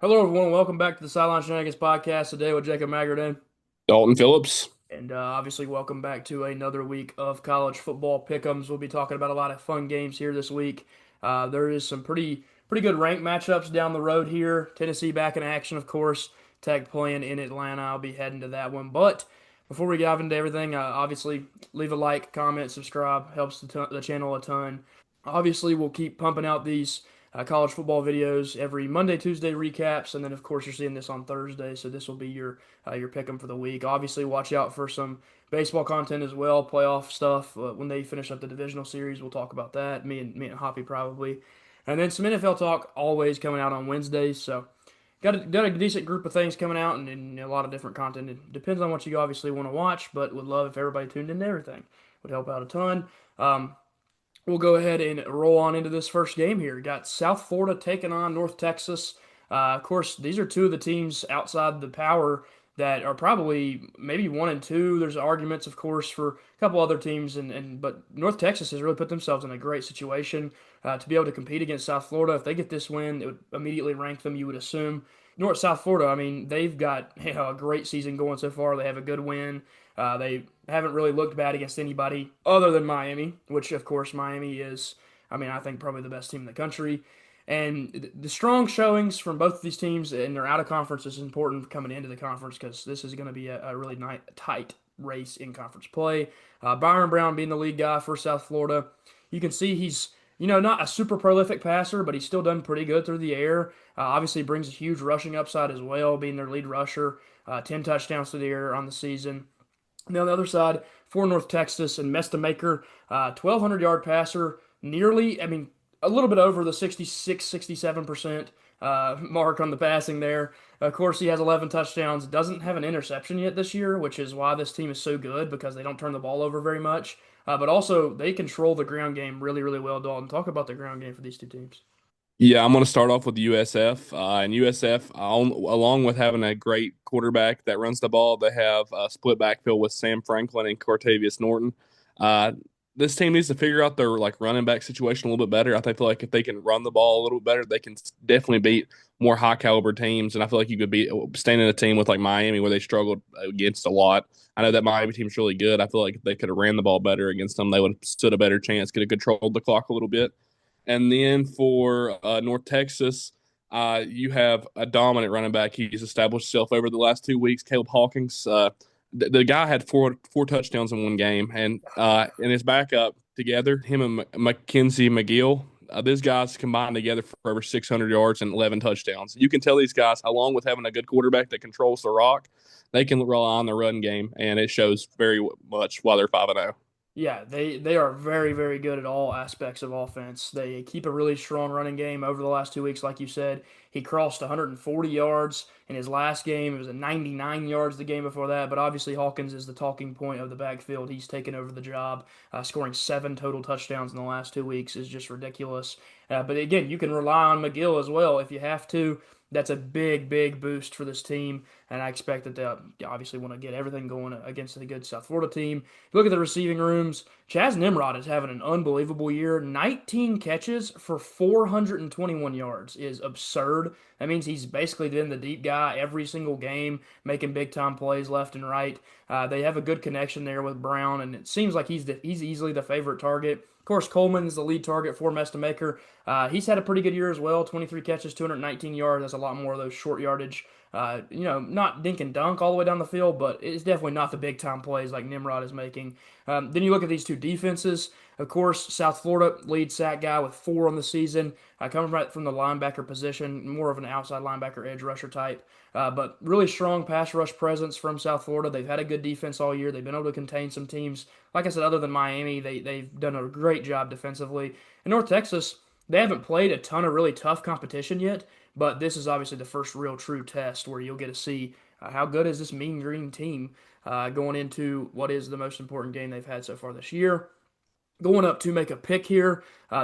Hello, everyone. Welcome back to the Sideline Shenanigans podcast today with Jacob Maggerden. Dalton Phillips. And obviously, welcome back to another week of college football pick'ems. We'll be talking about a lot of fun games here this week. There is some pretty good ranked matchups down the road here. Tennessee back in action, of course. Tech playing in Atlanta. I'll be heading to that one. But before we dive into everything, obviously, leave a like, comment, subscribe. Helps the channel a ton. Obviously, we'll keep pumping out these college football videos every Monday, Tuesday recaps, and then of course you're seeing this on Thursday, so this will be your pick 'em for the week. Obviously, watch out for some baseball content as well, playoff stuff. When they finish up the divisional series, we'll talk about that. Me and Hoppy probably, and then some NFL talk always coming out on Wednesdays. So got a decent group of things coming out and a lot of different content. It depends on what you obviously want to watch, but would love if everybody tuned into everything. Would help out a ton. We'll go ahead and roll on into this first game here. Got South Florida taking on North Texas. Of course, these are two of the teams outside the power that are probably maybe 1 and 2. There's arguments, of course, for a couple other teams, but North Texas has really put themselves in a great situation to be able to compete against South Florida. If they get this win, it would immediately rank them, you would assume. South Florida, I mean, they've got a great season going so far. They have a good win. They haven't really looked bad against anybody other than Miami, which of course Miami is, I mean, I think probably the best team in the country. And the strong showings from both of these teams and their out of conference is important coming into the conference because this is going to be a really tight race in conference play. Byron Brown being the lead guy for South Florida. You can see he's, not a super prolific passer, but he's still done pretty good through the air. Obviously, brings a huge rushing upside as well, being their lead rusher. 10 touchdowns through the air on the season. And on the other side, for North Texas and Maker, 1,200-yard passer, nearly, I mean, a little bit over the 66, 67% mark on the passing there. Of course, he has 11 touchdowns, doesn't have an interception yet this year, which is why this team is so good because they don't turn the ball over very much. But also, they control the ground game really, really well, Dalton. Talk about the ground game for these two teams. Yeah, I'm going to start off with USF. And USF, along with having a great quarterback that runs the ball, they have a split backfield with Sam Franklin and Cortavius Norton. Uh, this team needs to figure out their running back situation a little bit better. Feel like if they can run the ball a little bit better, they can definitely beat more high caliber teams. And I feel like you could be standing a team with like Miami where they struggled against a lot. I know that Miami team's really good. I feel like if they could have ran the ball better against them, they would have stood a better chance, could have controlled the clock a little bit. And then for North Texas, you have a dominant running back. He's established himself over the last 2 weeks. Caleb Hawkins, the guy had four touchdowns in one game, and his backup together, him and Mackenzie McGill. These guys combined together for over 600 yards and 11 touchdowns. You can tell these guys, along with having a good quarterback that controls the rock, they can rely on the run game, and it shows very much why they're 5-0. Yeah, they are very, very good at all aspects of offense. They keep a really strong running game over the last 2 weeks, like you said. He crossed 140 yards in his last game. It was a 99 yards the game before that. But obviously, Hawkins is the talking point of the backfield. He's taken over the job, scoring 7 total touchdowns in the last 2 weeks is just ridiculous. But again, you can rely on McGill as well if you have to. That's a big, big boost for this team, and I expect that they obviously want to get everything going against the good South Florida team. Look at the receiving rooms. Chaz Nimrod is having an unbelievable year. 19 catches for 421 yards is absurd. That means he's basically been the deep guy every single game, making big time plays left and right. They have a good connection there with Brown, and it seems like he's easily the favorite target. Of course, Coleman is the lead target for Maker. He's had a pretty good year as well. 23 catches, 219 yards. That's a lot more of those short yardage. Not dink and dunk all the way down the field, but it's definitely not the big time plays like Nimrod is making. Then you look at these two defenses. Of course, South Florida lead sack guy with 4 on the season, coming right from the linebacker position, more of an outside linebacker edge rusher type. But really strong pass rush presence from South Florida. They've had a good defense all year. They've been able to contain some teams. Like I said, other than Miami, they've done a great job defensively. In North Texas, they haven't played a ton of really tough competition yet, but this is obviously the first real true test where you'll get to see how good is this Mean Green team going into what is the most important game they've had so far this year. Going up to make a pick here.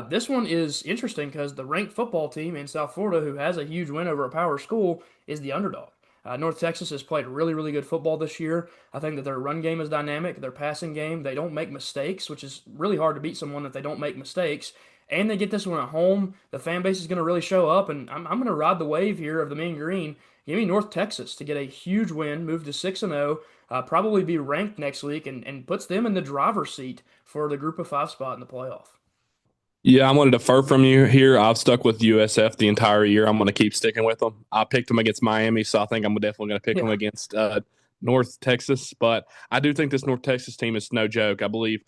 This one is interesting because the ranked football team in South Florida, who has a huge win over a power school, is the underdog. North Texas has played really, really good football this year. I think that their run game is dynamic. Their passing game, they don't make mistakes, which is really hard to beat someone that they don't make mistakes. and they get this one at home. The fan base is going to really show up, and I'm going to ride the wave here of the Mean Green. Give me North Texas to get a huge win, move to 6-0, probably be ranked next week, and puts them in the driver's seat for the Group of Five spot in the playoff. Yeah, I'm going to defer from you here. I've stuck with USF the entire year. I'm going to keep sticking with them. I picked them against Miami, so I think I'm definitely going to pick them Yeah. against North Texas. But I do think this North Texas team is no joke. I believe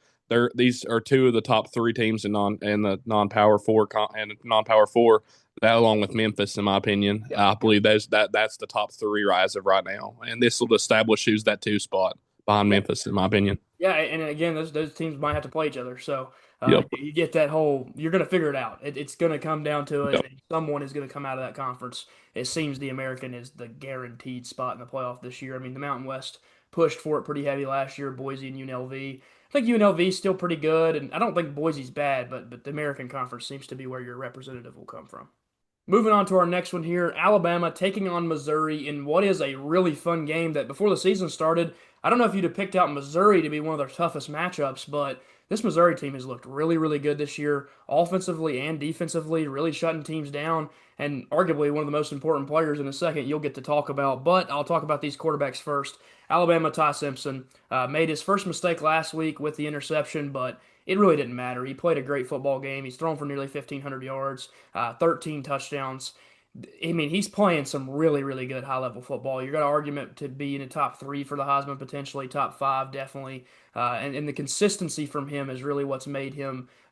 these are two of the top three teams in the non-power four and non-power four. That along with Memphis, in my opinion, Yeah. I believe that's the top three as of right now, and this will establish who's that two spot behind Yeah. Memphis, in my opinion. Yeah, and again, those teams might have to play each other. So Yep. you get that whole, you're going to figure it out. It's going to come down to it. Yep. And someone is going to come out of that conference. It seems the American is the guaranteed spot in the playoff this year. I mean, the Mountain West pushed for it pretty heavy last year, Boise and UNLV. I think UNLV is still pretty good, and I don't think Boise's bad, but the American Conference seems to be where your representative will come from. Moving on to our next one here, Alabama taking on Missouri in what is a really fun game that before the season started, I don't know if you'd have picked out Missouri to be one of their toughest matchups, but this Missouri team has looked really, really good this year, offensively and defensively, really shutting teams down, and arguably one of the most important players in a second you'll get to talk about. But I'll talk about these quarterbacks first. Alabama, Ty Simpson, made his first mistake last week with the interception, but it really didn't matter. He played a great football game. He's thrown for nearly 1,500 yards, 13 touchdowns. I mean, he's playing some really, really good high level football. You've got an argument to be in the top three for the Heisman, potentially top five, definitely. And the consistency from him is really what's made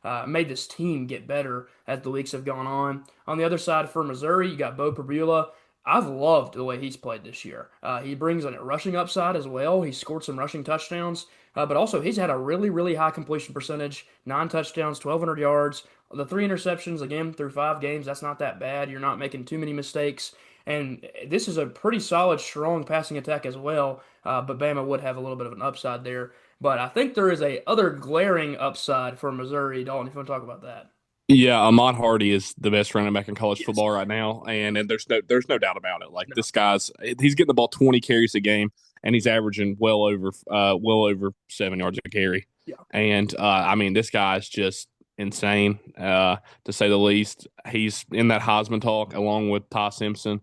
this team get better as the weeks have gone on. On the other side for Missouri, you got Bo Perbula. I've loved the way he's played this year. He brings a rushing upside as well. He scored some rushing touchdowns, but also he's had a really, really high completion percentage, 9 touchdowns, 1,200 yards. The 3 interceptions, again, through 5 games, that's not that bad. You're not making too many mistakes. And this is a pretty solid, strong passing attack as well. But Bama would have a little bit of an upside there. But I think there is a other glaring upside for Missouri. Dalton, if you want to talk about that. Yeah, Ahmad Hardy is the best running back in college Yes. football right now, and there's no doubt about it. Like No. this guy's he's getting the ball 20 carries a game, and he's averaging well over 7 yards a carry. Yeah. And I mean, this guy's just insane to say the least. He's in that Heisman talk along with Ty Simpson,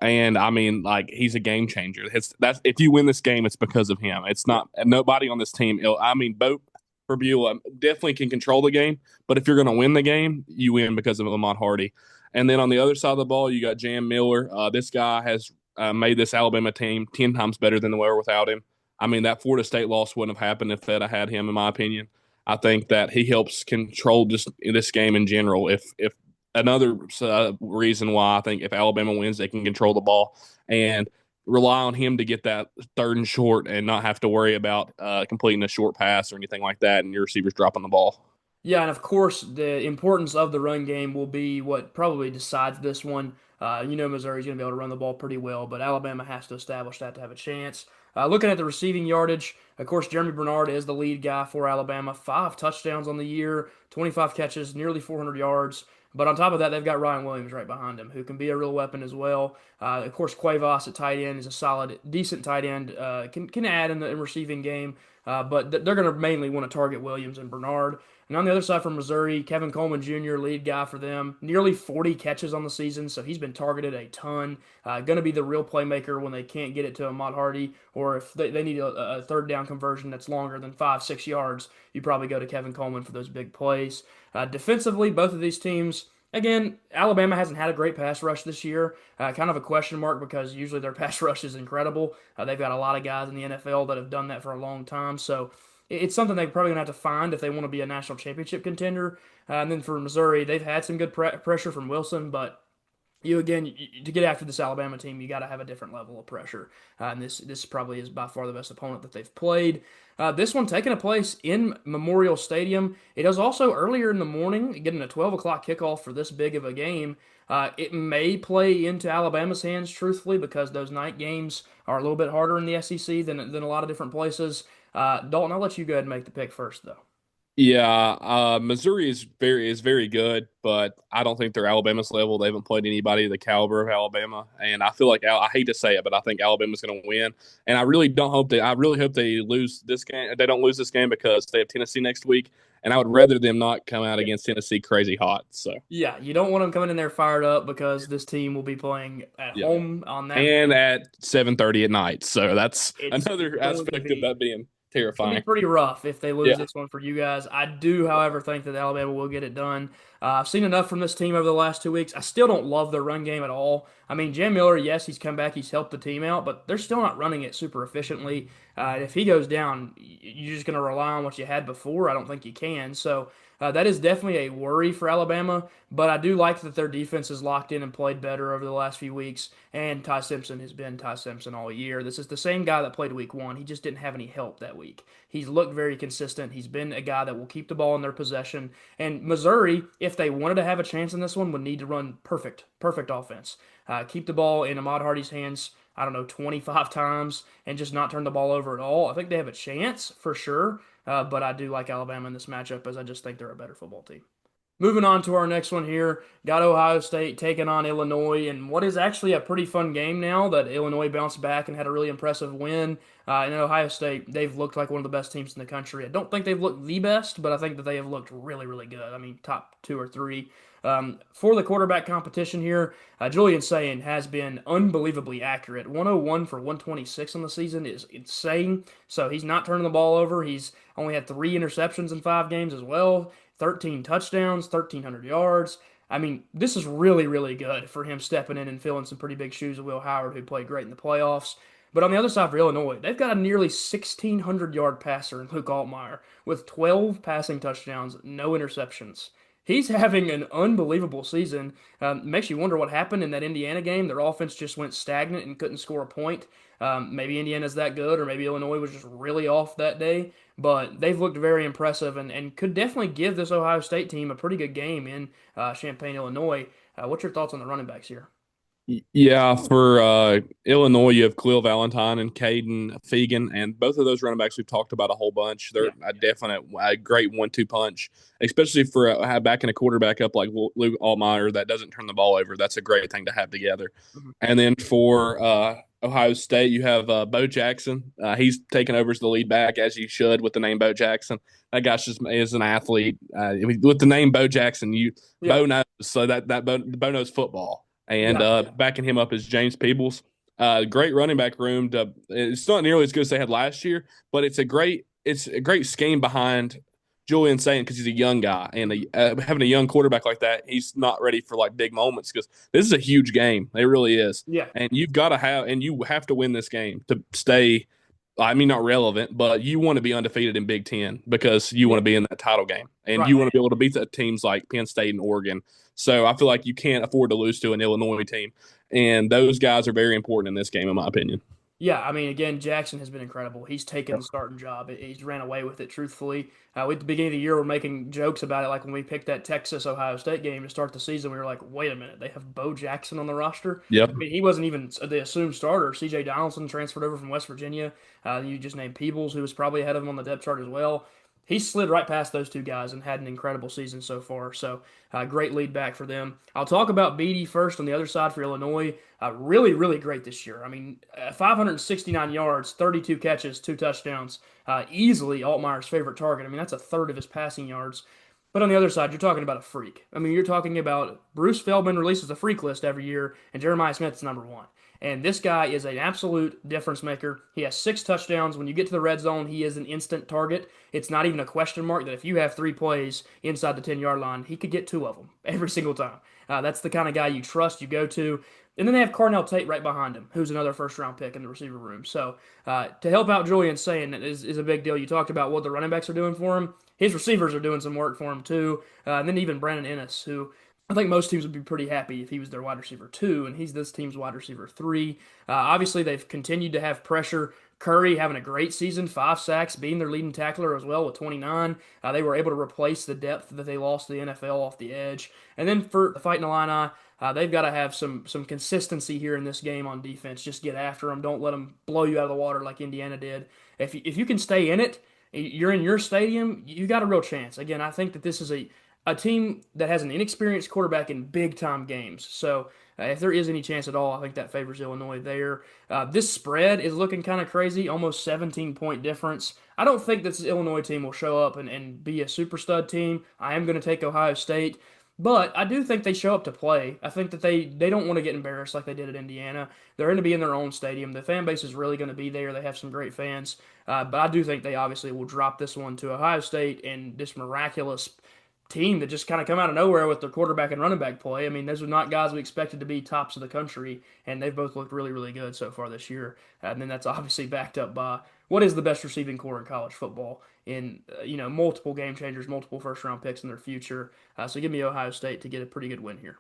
and I mean, like he's a game changer. That's if you win this game, it's because of him. It's not nobody on this team. I mean, Bo Perbula definitely can control the game. But if you're going to win the game, you win because of Lamont Hardy. And then on the other side of the ball, you got Jam Miller. This guy has made this Alabama team 10 times better than they were without him. I mean, that Florida State loss wouldn't have happened if they'd have had him, in my opinion. I think that he helps control just this game in general. If another reason why I think if Alabama wins, they can control the ball and rely on him to get that third and short and not have to worry about completing a short pass or anything like that and your receivers dropping the ball. Yeah, and of course, the importance of the run game will be what probably decides this one. Missouri's going to be able to run the ball pretty well, but Alabama has to establish that to have a chance. Looking at the receiving yardage, of course, Jeremy Bernard is the lead guy for Alabama. 5 touchdowns on the year, 25 catches, nearly 400 yards. But on top of that, they've got Ryan Williams right behind him, who can be a real weapon as well. Of course, Cuevas at tight end is a solid, decent tight end. Can add in the receiving game, but they're going to mainly want to target Williams and Bernard. And on the other side from Missouri, Kevin Coleman Jr., lead guy for them, nearly 40 catches on the season, so he's been targeted a ton. Going to be the real playmaker when they can't get it to Ahmad Hardy, or if they need a third down conversion that's longer than 5, 6 yards, you probably go to Kevin Coleman for those big plays. Defensively, both of these teams, again, Alabama hasn't had a great pass rush this year. Kind of a question mark because usually their pass rush is incredible. They've got a lot of guys in the NFL that have done that for a long time, so it's something they're probably going to have to find if they want to be a national championship contender. And then for Missouri, they've had some good pressure from Wilson, but to get after this Alabama team, you got to have a different level of pressure. And this probably is by far the best opponent that they've played. This one taking a place in Memorial Stadium. It is also earlier in the morning, getting a 12 o'clock kickoff for this big of a game. It may play into Alabama's hands, truthfully, because those night games are a little bit harder in the SEC than a lot of different places. Dalton, I'll let you go ahead and make the pick first, though. Yeah, Missouri is very good, but I don't think they're Alabama's level. They haven't played anybody the caliber of Alabama, and I feel like I hate to say it, but I think Alabama's going to win. And I really don't hope they. I really hope they lose this game. They don't lose this game because they have Tennessee next week, and I would rather them not come out against Tennessee crazy hot. So Yeah, you don't want them coming in there fired up because this team will be playing at yeah, home on that. and at 7:30 at night. So that's It's another going to aspect of be that being It's going to be terrifying. pretty rough if they lose Yeah. this one for you guys. I do, however, think that Alabama will get it done. I've seen enough from this team over the last 2 weeks. I still don't love their run game at all. I mean, Jam Miller, yes, he's come back, he's helped the team out, but they're still not running it super efficiently. If he goes down, you're just going to rely on what you had before. I don't think you can. So that is definitely a worry for Alabama, but I do like that their defense is locked in and played better over the last few weeks. And Ty Simpson has been Ty Simpson all year. This is the same guy that played week one. He just didn't have any help that week. He's looked very consistent. He's been a guy that will keep the ball in their possession. And Missouri, if they wanted to have a chance in this one, would need to run perfect offense. Keep the ball in Ahmad Hardy's hands, I don't know, 25 times and just not turn the ball over at all. I think they have a chance for sure, but I do like Alabama in this matchup as I just think they're a better football team. Moving on to our next one here, got Ohio State taking on Illinois, and what is actually a pretty fun game now that Illinois bounced back and had a really impressive win. And Ohio State, they've looked like one of the best teams in the country. I don't think they've looked the best, but I think that they have looked really, really good. I mean, top two or three. For the quarterback competition here, Julian Sayin has been unbelievably accurate. 101 for 126 on the season is insane. So he's not turning the ball over. He's only had 3 interceptions in 5 games as well. 13 touchdowns, 1,300 yards. I mean, this is really, really good for him stepping in and filling some pretty big shoes of Will Howard, who played great in the playoffs. But on the other side for Illinois, they've got a nearly 1,600-yard passer in Luke Altmaier with 12 passing touchdowns, no interceptions. He's having an unbelievable season. Makes you wonder what happened in that Indiana game. Their offense just went stagnant and couldn't score a point. Maybe Indiana's that good, or maybe Illinois was just really off that day. But they've looked very impressive and could definitely give this Ohio State team a pretty good game in Champaign, Illinois. What's your thoughts on the running backs here? Yeah, for Illinois, you have Khalil Valentine and Caden Fegan, and both of those running backs we've talked about a whole bunch. They're Yeah. a great 1-2 punch, especially for backing a quarterback up like Luke Altmaier that doesn't turn the ball over. That's a great thing to have together. Mhm. And then for Ohio State, you have Bo Jackson. He's taken over as the lead back, as you should, with the name Bo Jackson. That guy just is an athlete. With the name Bo Jackson, Yeah. Bo knows, so that Bo knows football. And Yeah. backing him up is James Peebles. Great running back room. It's not nearly as good as they had last year, but it's a great scheme behind Julian Sayin because he's a young guy and having a young quarterback like that, he's not ready for like big moments because this is a huge game. It really is, Yeah. and you have to win this game to stay. I mean, not relevant, but you want to be undefeated in Big Ten because you want to be in that title game and Right. you want to be able to beat the teams like Penn State and Oregon. So I feel like you can't afford to lose to an Illinois team, and those guys are very important in this game, in my opinion. Yeah, I mean, again, Jackson has been incredible. He's taken the starting job. He's ran away with it, truthfully. At the beginning of the year, we're making jokes about it. Like when we picked that Texas-Ohio State game to start the season, we were like, wait a minute, they have Bo Jackson on the roster? Yep. I mean, he wasn't even the assumed starter. C.J. Donaldson transferred over from West Virginia. You just named Peebles, who was probably ahead of him on the depth chart as well. He slid right past those two guys and had an incredible season so far. So, great lead back for them. I'll talk about Beatty first on the other side for Illinois. Really, really great this year. I mean, 569 yards, 32 catches, 2 touchdowns. Easily Altmaier's favorite target. I mean, that's a third of his passing yards. But on the other side, you're talking about a freak. I mean, you're talking about Bruce Feldman releases a freak list every year, and Jeremiah Smith is number one. And this guy is an absolute difference maker. He has 6 touchdowns. When you get to the red zone, he is an instant target. It's not even a question mark that if you have 3 plays inside the 10-yard line, he could get 2 of them every single time. That's the kind of guy you trust, you go to. And then they have Carnell Tate right behind him, who's another first-round pick in the receiver room. So to help out Julian Sayin is a big deal. You talked about what the running backs are doing for him. His receivers are doing some work for him, too. And then even Brandon Ennis, who I think most teams would be pretty happy if he was their wide receiver 2, and he's this team's wide receiver 3. Obviously, they've continued to have pressure. Curry having a great season, 5 sacks, being their leading tackler as well with 29. They were able to replace the depth that they lost to the NFL off the edge. And then for the Fighting Illini, they've got to have some consistency here in this game on defense. Just get after them. Don't let them blow you out of the water like Indiana did. If you can stay in it, you're in your stadium, you got a real chance. Again, I think that this is a team that has an inexperienced quarterback in big time games. So if there is any chance at all, I think that favors Illinois there. This spread is looking kind of crazy, almost 17-point difference. I don't think this Illinois team will show up and be a super stud team. I am going to take Ohio State. But I do think they show up to play. I think that they don't want to get embarrassed like they did at Indiana. They're going to be in their own stadium. The fan base is really going to be there. They have some great fans. But I do think they obviously will drop this one to Ohio State and this miraculous team that just kind of come out of nowhere with their quarterback and running back play. I mean, those are not guys we expected to be tops of the country, and they've both looked really, really good so far this year. And then that's obviously backed up by what is the best receiving core in college football in multiple game changers, multiple first round picks in their future. So give me Ohio State to get a pretty good win here.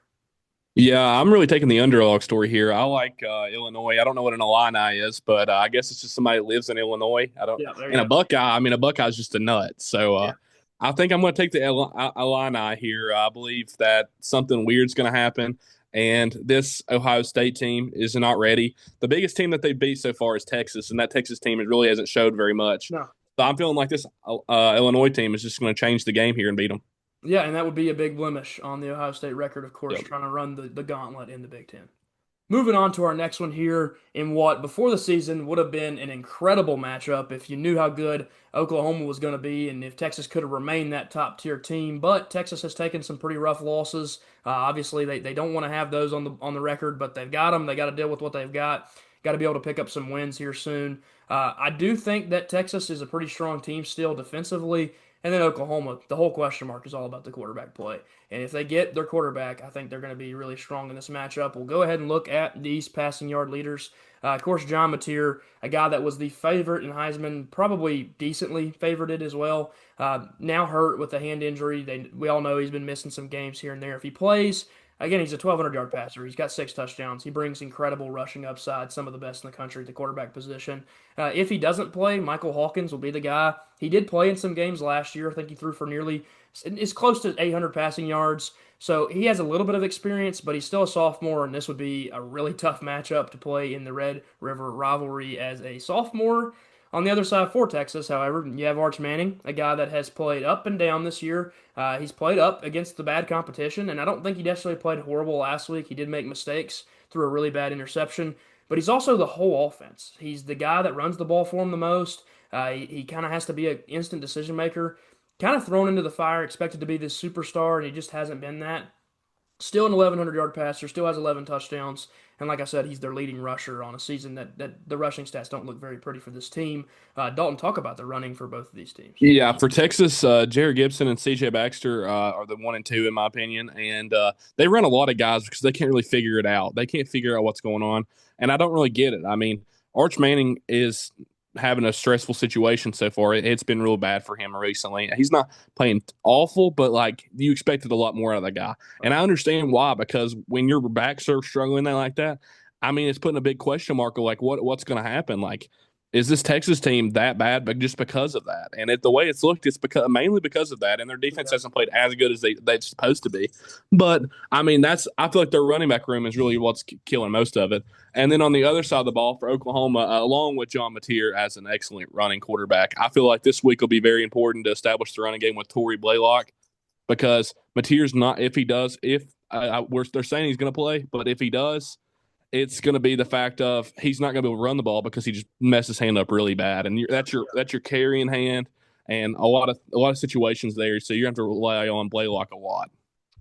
Yeah, I'm really taking the underdog story here. I like Illinois. I don't know what an Illini is, but I guess it's just somebody that lives in Illinois. I don't. Yeah, there you And a go. Buckeye. I mean, a Buckeye's just a nut. So Yeah. I think I'm going to take the Illini here. I believe that something weird's going to happen, and this Ohio State team is not ready. The biggest team that they beat so far is Texas, and that Texas team it really hasn't showed very much. No. So I'm feeling like this Illinois team is just going to change the game here and beat them. Yeah, and that would be a big blemish on the Ohio State record, of course, Yep. trying to run the gauntlet in the Big Ten. Moving on to our next one here in what before the season would have been an incredible matchup if you knew how good Oklahoma was going to be and if Texas could have remained that top tier team. But Texas has taken some pretty rough losses. Obviously, they don't want to have those on the record, but they've got them. They got to deal with what they've got. Got to be able to pick up some wins here soon. I do think that Texas is a pretty strong team still defensively. And then Oklahoma, the whole question mark is all about the quarterback play. And if they get their quarterback, I think they're going to be really strong in this matchup. We'll go ahead and look at these passing yard leaders. Of course, John Mateer, a guy that was the favorite in Heisman, probably decently favorited as well. Now hurt with a hand injury. We all know he's been missing some games here and there. If he plays, again, he's a 1,200-yard passer. He's got 6 touchdowns. He brings incredible rushing upside, some of the best in the country at the quarterback position. If he doesn't play, Michael Hawkins will be the guy. He did play in some games last year. I think he threw for nearly, it's close to 800 passing yards. So he has a little bit of experience, but he's still a sophomore, and this would be a really tough matchup to play in the Red River rivalry as a sophomore. On the other side for Texas, however, you have Arch Manning, a guy that has played up and down this year. He's played up against the bad competition, and I don't think he necessarily played horrible last week. He did make mistakes, threw a really bad interception, but he's also the whole offense. He's the guy that runs the ball for him the most. He kind of has to be an instant decision maker. Kind of thrown into the fire, expected to be this superstar, and he just hasn't been that. Still an 1,100-yard passer, still has 11 touchdowns. And like I said, he's their leading rusher on a season that the rushing stats don't look very pretty for this team. Dalton, talk about the running for both of these teams. Yeah, for Texas, Jared Gibson and C.J. Baxter are the 1 and 2 in my opinion, and they run a lot of guys because they can't really figure it out. They can't figure out what's going on, and I don't really get it. I mean, Arch Manning is having a stressful situation so far. It's been real bad for him recently. He's not playing awful, but like you expected a lot more out of the guy, and I understand why because when your backs are struggling like that, I mean, it's putting a big question mark of like what's going to happen, like is this Texas team that bad, but just because of that? And the way it's looked, it's because mainly because of that. And their defense Yeah. hasn't played as good as they're supposed to be. But I mean, I feel like their running back room is really what's killing most of it. And then on the other side of the ball for Oklahoma, along with John Mateer as an excellent running quarterback, I feel like this week will be very important to establish the running game with Torrey Blaylock because Mateer's not. If he does, if they're saying he's going to play, but if he does it's going to be the fact of he's not going to be able to run the ball because he just messed his hand up really bad, and that's your carrying hand, and a lot of situations there. So you have to rely on Blaylock a lot.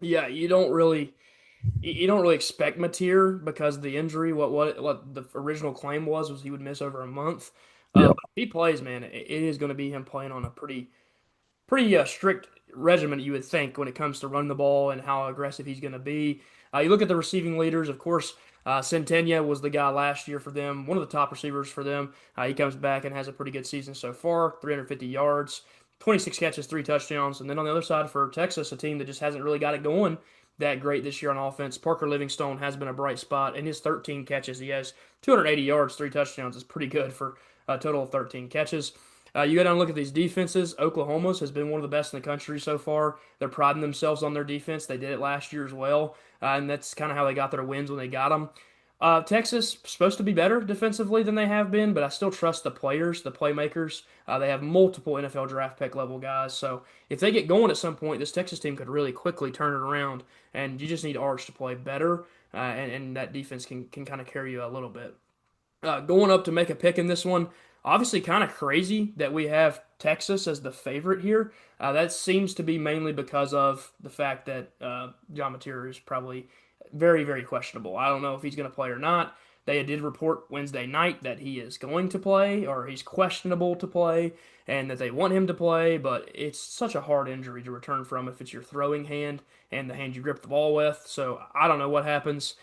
Yeah, you don't really expect Mateer because of the injury. What the original claim was he would miss over a month. Yeah. But if he plays, man, it is going to be him playing on a pretty strict regimen, you would think, when it comes to running the ball and how aggressive he's going to be. You look at the receiving leaders, of course, Centenia was the guy last year for them, one of the top receivers for them. He comes back and has a pretty good season so far, 350 yards, 26 catches, 3 touchdowns. And then on the other side for Texas, a team that just hasn't really got it going that great this year on offense, Parker Livingstone has been a bright spot. In his 13 catches, he has 280 yards, 3 touchdowns. Is pretty good for a total of 13 catches. You go down and look at these defenses. Oklahoma's has been one of the best in the country so far. They're priding themselves on their defense. They did it last year as well, and that's kind of how they got their wins when they got them. Texas supposed to be better defensively than they have been, but I still trust the players, the playmakers. They have multiple NFL draft pick level guys, so if they get going at some point, this Texas team could really quickly turn it around. And you just need Arch to play better, and that defense can kind of carry you a little bit. Going up to make a pick in this one, obviously kind of crazy that we have Texas as the favorite here. That seems to be mainly because of the fact that John Mateer is probably very, very questionable. I don't know if he's going to play or not. They did report Wednesday night that he is going to play or he's questionable to play and that they want him to play, but it's such a hard injury to return from if it's your throwing hand and the hand you grip the ball with. So I don't know what happens.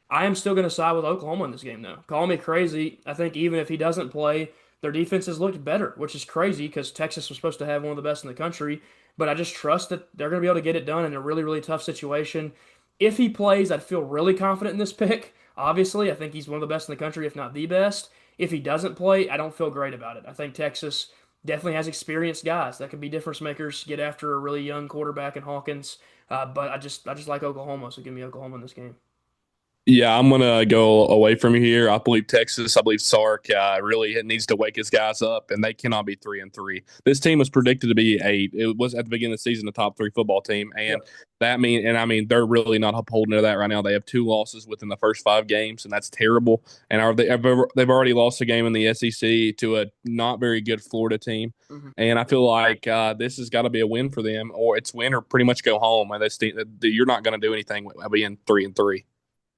I am still going to side with Oklahoma in this game, though. Call me crazy. I think even if he doesn't play, their defense has looked better, which is crazy because Texas was supposed to have one of the best in the country. But I just trust that they're going to be able to get it done in a really, really tough situation. If he plays, I'd feel really confident in this pick. Obviously, I think he's one of the best in the country, if not the best. If he doesn't play, I don't feel great about it. I think Texas definitely has experienced guys that could be difference makers, get after a really young quarterback in Hawkins. But I just like Oklahoma, so give me Oklahoma in this game. Yeah, I'm gonna go away from you here. I believe Texas. I believe Sark really needs to wake his guys up, and they cannot be 3-3. This team was predicted to be it was at the beginning of the season a top three football team, and Yep. I mean they're really not upholding to that right now. They have two losses within the first 5 games, and that's terrible. And they've already lost a game in the SEC to a not very good Florida team, Mhm. and I feel like this has got to be a win for them, or it's win or pretty much go home. And this team, you're not going to do anything with being 3-3.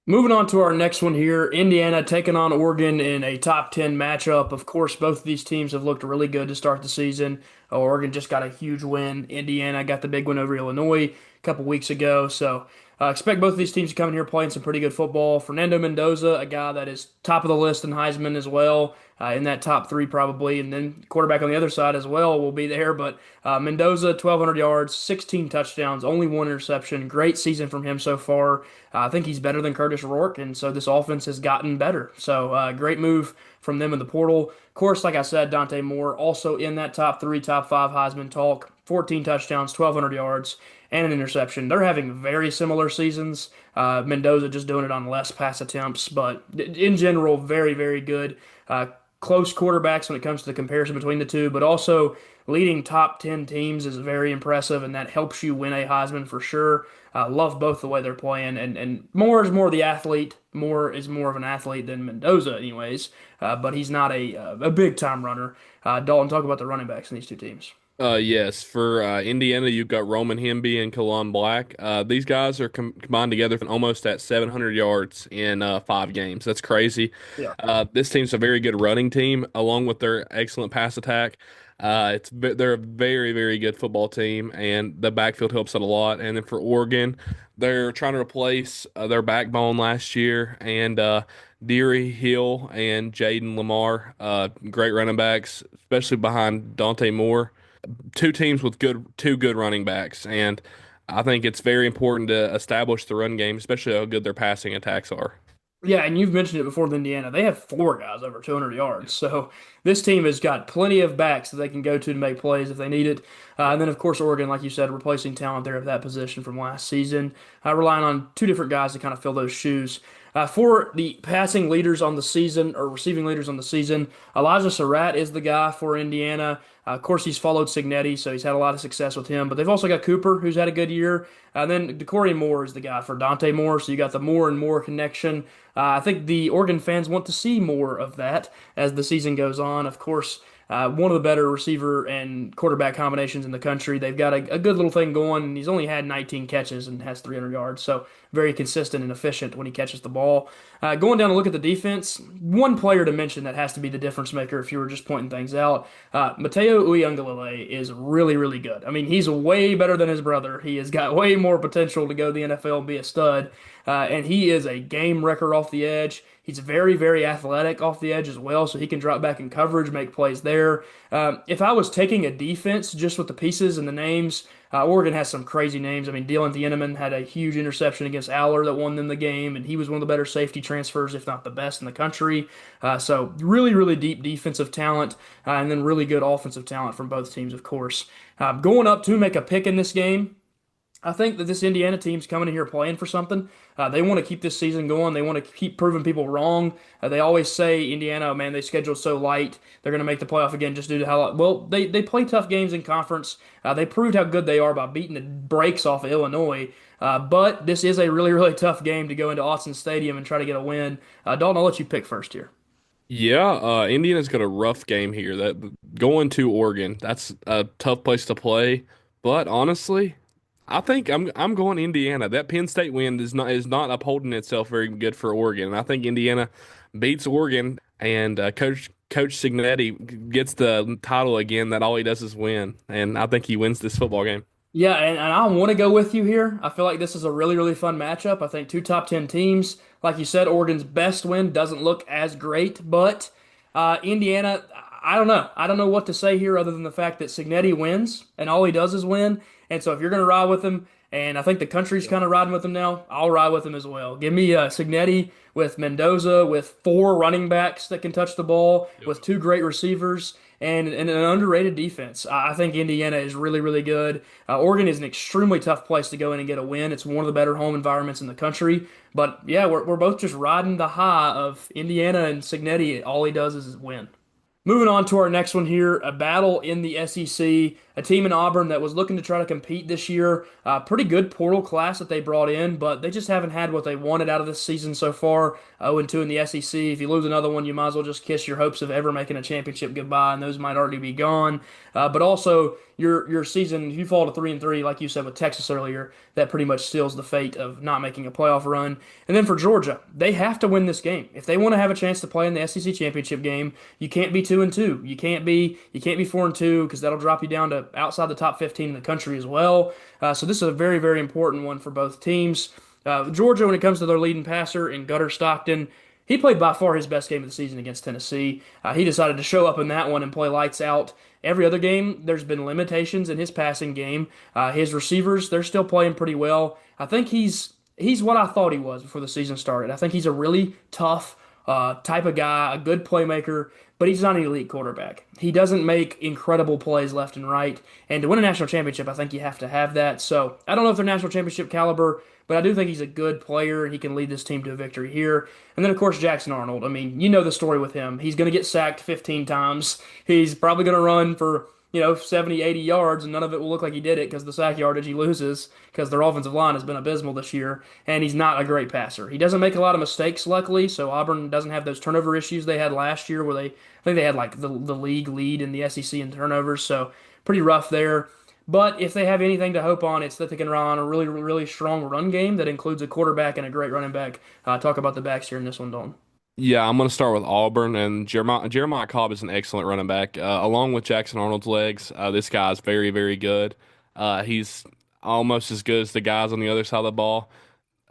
Moving on to our next one here, Indiana taking on Oregon in a top 10 matchup. Of course, both of these teams have looked really good to start the season. Oregon just got a huge win. Indiana got the big win over Illinois a couple weeks ago. So expect both of these teams to come in here playing some pretty good football. Fernando Mendoza, a guy that is top of the list in Heisman as well, in that top three probably. And then quarterback on the other side as well will be there. But Mendoza, 1,200 yards, 16 touchdowns, only one interception. Great season from him so far. I think he's better than Curtis Rourke, and so this offense has gotten better. So great move from them in the portal. Of course, like I said, Dante Moore also in that top three, top five Heisman talk. 14 touchdowns, 1,200 yards, and an interception. They're having very similar seasons. Mendoza just doing it on less pass attempts, but in general, very, very good. Uh, Close quarterbacks when it comes to the comparison between the two, but also leading top 10 teams is very impressive, and that helps you win a Heisman for sure. Love both the way they're playing, and Moore is more the athlete. Moore is more of an athlete than Mendoza, anyways, but he's not a big time runner. Dalton, talk about the running backs in these two teams. Yes, for Indiana, you've got Roman Hemby and Kalon Black. These guys are combined together for almost at 700 yards in 5 games. That's crazy. Yeah. This team's a very good running team, along with their excellent pass attack. They're a very, very good football team, and the backfield helps out a lot. And then for Oregon, they're trying to replace their backbone last year, and Deary Hill and Jaden Lamar, great running backs, especially behind Dante Moore, two good running backs, and I think it's very important to establish the run game, especially how good their passing attacks are. Yeah, and you've mentioned it before with Indiana. They have four guys over 200 yards. So this team has got plenty of backs that they can go to make plays if they need it. And then, of course, Oregon, like you said, replacing talent there of that position from last season, relying on two different guys to kind of fill those shoes. For the passing leaders on the season or receiving leaders on the season, Elijah Surratt is the guy for Indiana. Of course, he's followed Signetti, so he's had a lot of success with him. But they've also got Cooper, who's had a good year. And then Decory Moore is the guy for Dante Moore. So you got the Moore and Moore connection. I think the Oregon fans want to see more of that as the season goes on. Of course, one of the better receiver and quarterback combinations in the country. They've got a good little thing going, and he's only had 19 catches and has 300 yards, so very consistent and efficient when he catches the ball. Going down to look at the defense, one player to mention that has to be the difference maker if you were just pointing things out. Mateo Uiagalelei is really, really good. I mean, he's way better than his brother. He has got way more potential to go to the NFL and be a stud, and he is a game wrecker off the edge. He's very, very athletic off the edge as well, so he can drop back in coverage, make plays there. If I was taking a defense just with the pieces and the names, Oregon has some crazy names. I mean, Dylan Thieneman had a huge interception against Aller that won them the game, and he was one of the better safety transfers, if not the best in the country. So really, really deep defensive talent, and then really good offensive talent from both teams, of course. Going up to make a pick in this game. I think that this Indiana team's coming in here playing for something. They want to keep this season going. They want to keep proving people wrong. They always say Indiana, man, they schedule so light. They're going to make the playoff again just due to how well they play tough games in conference. They proved how good they are by beating the brakes off of Illinois. But this is a really, really tough game to go into Autzen Stadium and try to get a win. Dalton, I'll let you pick first here. Yeah, Indiana's got a rough game here. That going to Oregon, that's a tough place to play. But honestly, I think I'm going Indiana. That Penn State win is not upholding itself very good for Oregon. And I think Indiana beats Oregon, and Coach Signetti gets the title again. That all he does is win, and I think he wins this football game. Yeah, and I want to go with you here. I feel like this is a really, really fun matchup. I think two top 10 teams. Like you said, Oregon's best win doesn't look as great, but Indiana, I don't know. I don't know what to say here other than the fact that Signetti wins, and all he does is win. And so if you're going to ride with him, and I think the country's kind of riding with him now, I'll ride with him as well. Give me Signetti with Mendoza, with four running backs that can touch the ball, with two great receivers and an underrated defense. I think Indiana is really, really good. Oregon is an extremely tough place to go in and get a win. It's one of the better home environments in the country. But yeah, we're both just riding the high of Indiana and Signetti. All he does is win. Moving on to our next one here, a battle in the SEC, a team in Auburn that was looking to try to compete this year. Pretty good portal class that they brought in, but they just haven't had what they wanted out of this season so far. 0-2 in the SEC. If you lose another one, you might as well just kiss your hopes of ever making a championship goodbye, and those might already be gone. But also, your season, if you fall to 3-3, like you said with Texas earlier, that pretty much seals the fate of not making a playoff run. And then for Georgia, they have to win this game if they want to have a chance to play in the SEC championship game. You can't be 2-2. You can't be 4-2 because that'll drop you down to outside the top 15 in the country as well. So this is a very, very important one for both teams. Georgia, when it comes to their leading passer in Gutter Stockton, he played by far his best game of the season against Tennessee. He decided to show up in that one and play lights out. Every other game, there's been limitations in his passing game. His receivers, they're still playing pretty well. I think he's what I thought he was before the season started. I think he's a really tough type of guy, a good playmaker, but he's not an elite quarterback. He doesn't make incredible plays left and right. And to win a national championship, I think you have to have that. So I don't know if they're national championship caliber, but I do think he's a good player and he can lead this team to a victory here. And then, of course, Jackson Arnold. I mean, you know the story with him. He's going to get sacked 15 times. He's probably going to run for 70, 80 yards, and none of it will look like he did it because the sack yardage he loses because their offensive line has been abysmal this year, and he's not a great passer. He doesn't make a lot of mistakes, luckily, so Auburn doesn't have those turnover issues they had last year where I think they had like the league lead in the SEC in turnovers, so pretty rough there. But if they have anything to hope on, it's that they can run a really, really strong run game that includes a quarterback and a great running back. Talk about the backs here in this one, Dalton. Yeah, I'm going to start with Auburn, and Jeremiah Cobb is an excellent running back. Along with Jackson Arnold's legs, this guy's very, very good. He's almost as good as the guys on the other side of the ball.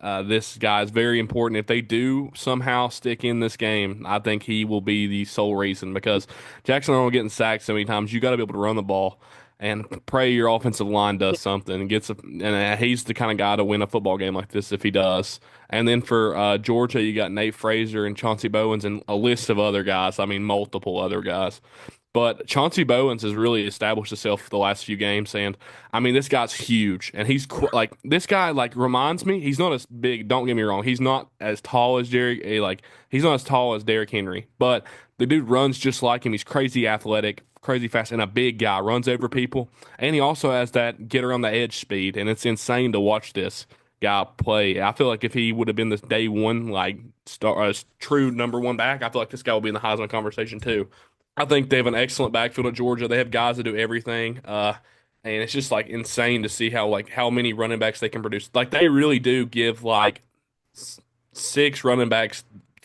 This guy is very important. If they do somehow stick in this game, I think he will be the sole reason because Jackson Arnold getting sacked so many times, you got to be able to run the ball and pray your offensive line does something and he's the kind of guy to win a football game like this if he does. And then for Georgia, you got Nate Frazier and Chauncey Bowens and a list of other guys. I mean, multiple other guys. But Chauncey Bowens has really established himself the last few games, and I mean, this guy's huge, and like this guy like reminds me. He's not as big. Don't get me wrong. He's not as tall as he's not as tall as Derrick Henry, but the dude runs just like him. He's crazy athletic, crazy fast, and a big guy. Runs over people, and he also has that get around the edge speed, and it's insane to watch this guy play. I feel like if he would have been this day one like true number one back, I feel like this guy would be in the Heisman conversation too. I think they have an excellent backfield at Georgia. They have guys that do everything. And it's just like insane to see how many running backs they can produce. Like they really do give like six running backs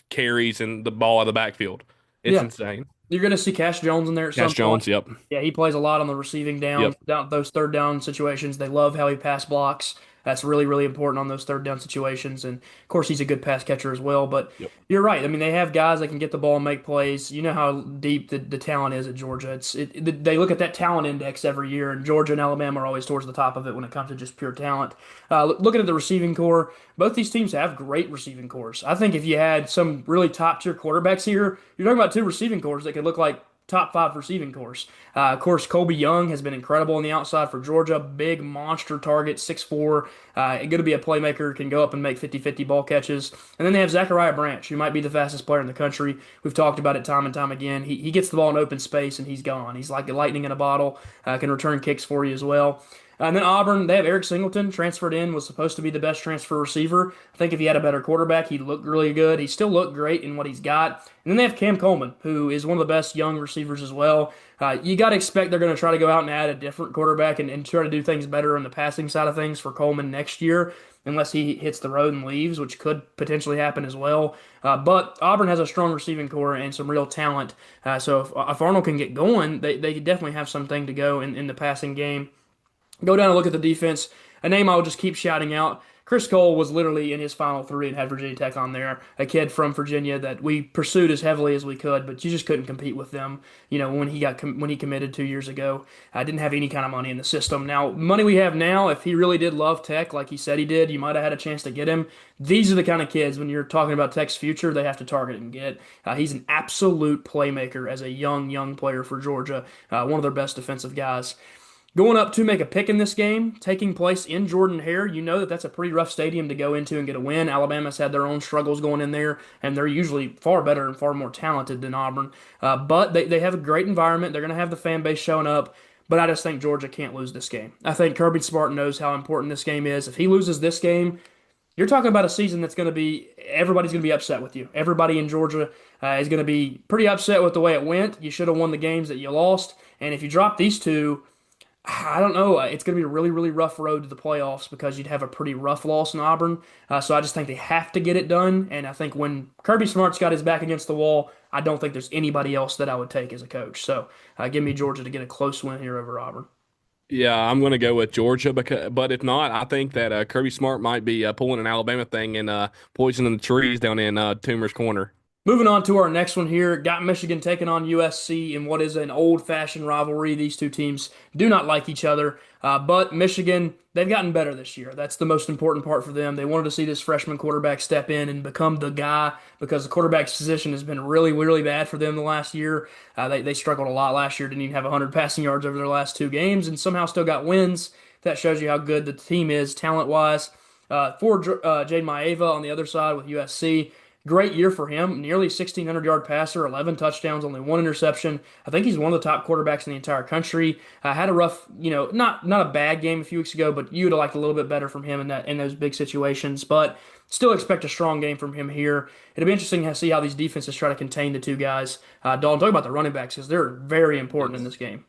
carries and the ball out of the backfield. It's Yeah, insane. you're going to see Cash Jones in there at some Cash point. Jones, yep. Yeah, he plays a lot on the receiving Yep. down those third down situations. They love how he pass blocks. That's really, really important on those third down situations. And of course, he's a good pass catcher as well. But Yep. you're right. I mean, they have guys that can get the ball and make plays. You know how deep the talent is at Georgia. They look at that talent index every year, and Georgia and Alabama are always towards the top of it when it comes to just pure talent. Looking at the receiving core, both these teams have great receiving cores. I think if you had some really top tier quarterbacks here, you're talking about two receiving cores that could look like top five receiving cores. Of course, Colby Young has been incredible on the outside for Georgia. Big monster target, 6'4", going to be a playmaker, can go up and make 50-50 ball catches. And then they have Zachariah Branch, who might be the fastest player in the country. We've talked about it time and time again. He gets the ball in open space and he's gone. He's like lightning in a bottle, can return kicks for you as well. And then Auburn, they have Eric Singleton transferred in, was supposed to be the best transfer receiver. I think if he had a better quarterback, he'd look really good. He still looked great in what he's got. And then they have Cam Coleman, who is one of the best young receivers as well. You got to expect they're going to try to go out and add a different quarterback and try to do things better on the passing side of things for Coleman next year, unless he hits the road and leaves, which could potentially happen as well. But Auburn has a strong receiving core and some real talent. So if Arnold can get going, they definitely have something to go in the passing game. Go down and look at the defense. A name I will just keep shouting out. Chris Cole was literally in his final three and had Virginia Tech on there. A kid from Virginia that we pursued as heavily as we could, but you just couldn't compete with them. When he committed 2 years ago, I didn't have any kind of money in the system. Now, money we have now, if he really did love Tech like he said he did, you might have had a chance to get him. These are the kind of kids when you're talking about Tech's future, they have to target and get. He's an absolute playmaker as a young player for Georgia. One of their best defensive guys. Going up to make a pick in this game, taking place in Jordan-Hare, you know that that's a pretty rough stadium to go into and get a win. Alabama's had their own struggles going in there, and they're usually far better and far more talented than Auburn. But they have a great environment. They're going to have the fan base showing up, but I just think Georgia can't lose this game. I think Kirby Smart knows how important this game is. If he loses this game, you're talking about a season that's going to be, everybody's going to be upset with you. Everybody in Georgia is going to be pretty upset with the way it went. You should have won the games that you lost, and if you drop these two, I don't know. It's going to be a really, really rough road to the playoffs because you'd have a pretty rough loss in Auburn. So I just think they have to get it done. And I think when Kirby Smart's got his back against the wall, I don't think there's anybody else that I would take as a coach. So give me Georgia to get a close win here over Auburn. Yeah, I'm going to go with Georgia, but if not, I think that Kirby Smart might be pulling an Alabama thing and poisoning the trees down in Toomer's Corner. Moving on to our next one here, got Michigan taking on USC in what is an old-fashioned rivalry. These two teams do not like each other, but Michigan, they've gotten better this year. That's the most important part for them. They wanted to see this freshman quarterback step in and become the guy because the quarterback's position has been really, really bad for them the last year. They struggled a lot last year, didn't even have 100 passing yards over their last two games, and somehow still got wins. That shows you how good the team is talent-wise. For Jade Maeva on the other side with USC, great year for him. Nearly 1,600-yard passer, 11 touchdowns, only one interception. I think he's one of the top quarterbacks in the entire country. Had a rough, not a bad game a few weeks ago, but you'd have liked a little bit better from him in those big situations. But still expect a strong game from him here. It'll be interesting to see how these defenses try to contain the two guys. Dalton, talk about the running backs because they're very important in this game.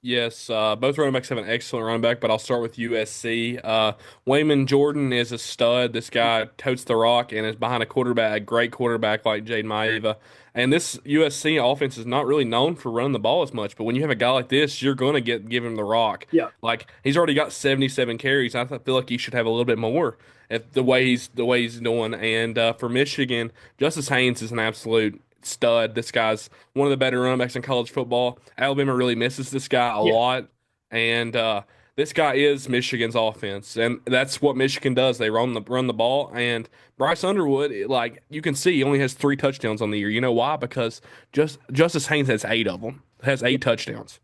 Yes, both running backs have an excellent running back, but I'll start with USC. Wayman Jordan is a stud. This guy totes the rock and is behind a great quarterback like Jade Maeva. And this USC offense is not really known for running the ball as much, but when you have a guy like this, you're going to give him the rock. Yeah. Like he's already got 77 carries. I feel like he should have a little bit more at the way he's doing. And for Michigan, Justice Haynes is an absolute stud. This guy's one of the better running backs in college football. Alabama really misses this guy a lot, and this guy is Michigan's offense, and that's what Michigan does. They run the ball, and Bryce Underwood, like you can see, he only has 3 touchdowns on the year. You know why? Because Justice Haynes has 8 of them. Has 8 touchdowns.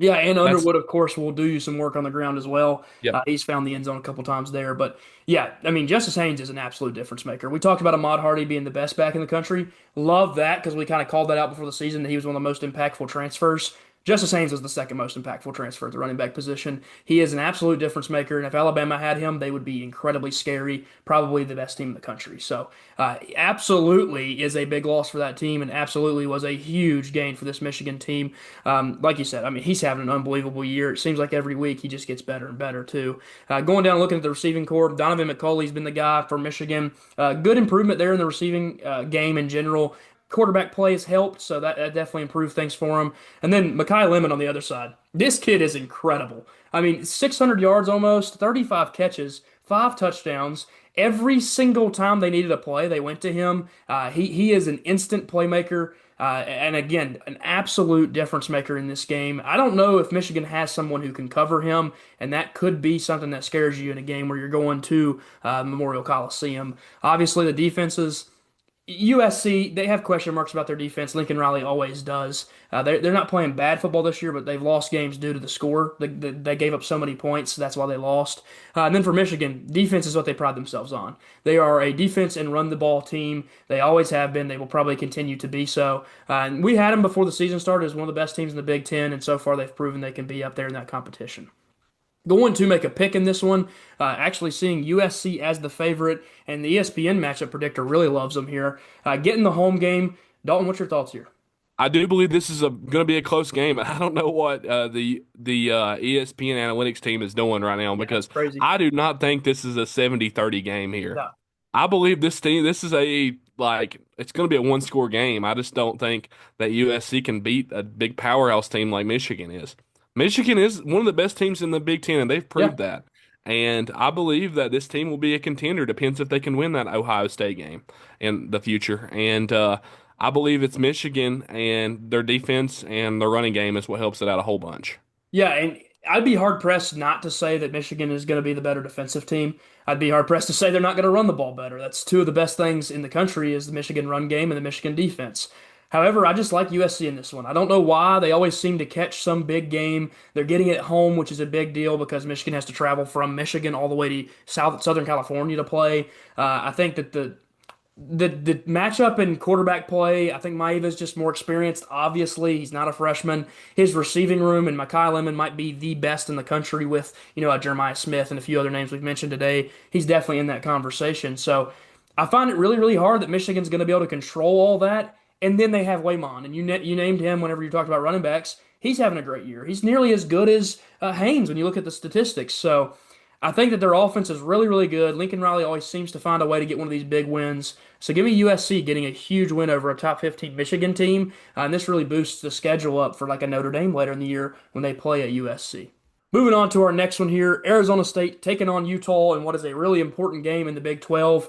Yeah, and Underwood, of course, will do you some work on the ground as well. Yep. He's found the end zone a couple times there. But yeah, I mean, Justice Haynes is an absolute difference maker. We talked about Ahmad Hardy being the best back in the country. Love that because we kind of called that out before the season that he was one of the most impactful transfers. Justice Haynes was the second most impactful transfer at the running back position. He is an absolute difference maker, and if Alabama had him, they would be incredibly scary, probably the best team in the country. So, absolutely is a big loss for that team, and absolutely was a huge gain for this Michigan team. Like you said, I mean, he's having an unbelievable year. It seems like every week he just gets better and better, too. Going down and looking at the receiving corps, Donovan McCulley's been the guy for Michigan. Good improvement there in the receiving game in general. Quarterback play has helped, so that definitely improved things for him. And then Mekhi Lemon on the other side. This kid is incredible. I mean, 600 yards almost, 35 catches, 5 touchdowns. Every single time they needed a play, they went to him. He is an instant playmaker. And again, an absolute difference maker in this game. I don't know if Michigan has someone who can cover him, and that could be something that scares you in a game where you're going to Memorial Coliseum. Obviously, the defenses USC, they have question marks about their defense. Lincoln Riley always does. They're not playing bad football this year, but they've lost games due to the score. They gave up so many points, that's why they lost. And then for Michigan, defense is what they pride themselves on. They are a defense and run the ball team. They always have been. They will probably continue to be so. And we had them before the season started as one of the best teams in the Big Ten, and so far they've proven they can be up there in that competition. Going to make a pick in this one, actually seeing USC as the favorite, and the ESPN matchup predictor really loves them here. Getting the home game. Dalton, what's your thoughts here? I do believe this is going to be a close game. I don't know what the ESPN analytics team is doing right now Yeah, it's because crazy. I do not think this is a 70-30 game here. No. I believe this is a like it's going to be a one score game. I just don't think that USC can beat a big powerhouse team like Michigan is. Michigan is one of the best teams in the Big Ten, and they've Yeah. proved that. And I believe that this team will be a contender. Depends if they can win that Ohio State game in the future. And I believe it's Michigan and their defense and their running game is what helps it out a whole bunch. Yeah, and I'd be hard pressed not to say that Michigan is going to be the better defensive team. I'd be hard pressed to say they're not going to run the ball better. That's two of the best things in the country is the Michigan run game and the Michigan defense. However, I just like USC in this one. I don't know why. They always seem to catch some big game. They're getting it home, which is a big deal because Michigan has to travel from Michigan all the way to Southern California to play. I think that the matchup in quarterback play, I think Maiva's just more experienced. Obviously, he's not a freshman. His receiving room and Mekhi Lemon might be the best in the country with, Jeremiah Smith and a few other names we've mentioned today. He's definitely in that conversation. So I find it really, really hard that Michigan's going to be able to control all that. And then they have Waymon, and you named him whenever you talked about running backs. He's having a great year. He's nearly as good as Haynes when you look at the statistics. So I think that their offense is really, really good. Lincoln Riley always seems to find a way to get one of these big wins. So give me USC getting a huge win over a top 15 Michigan team. And this really boosts the schedule up for like a Notre Dame later in the year when they play at USC. Moving on to our next one here, Arizona State taking on Utah in what is a really important game in the Big 12.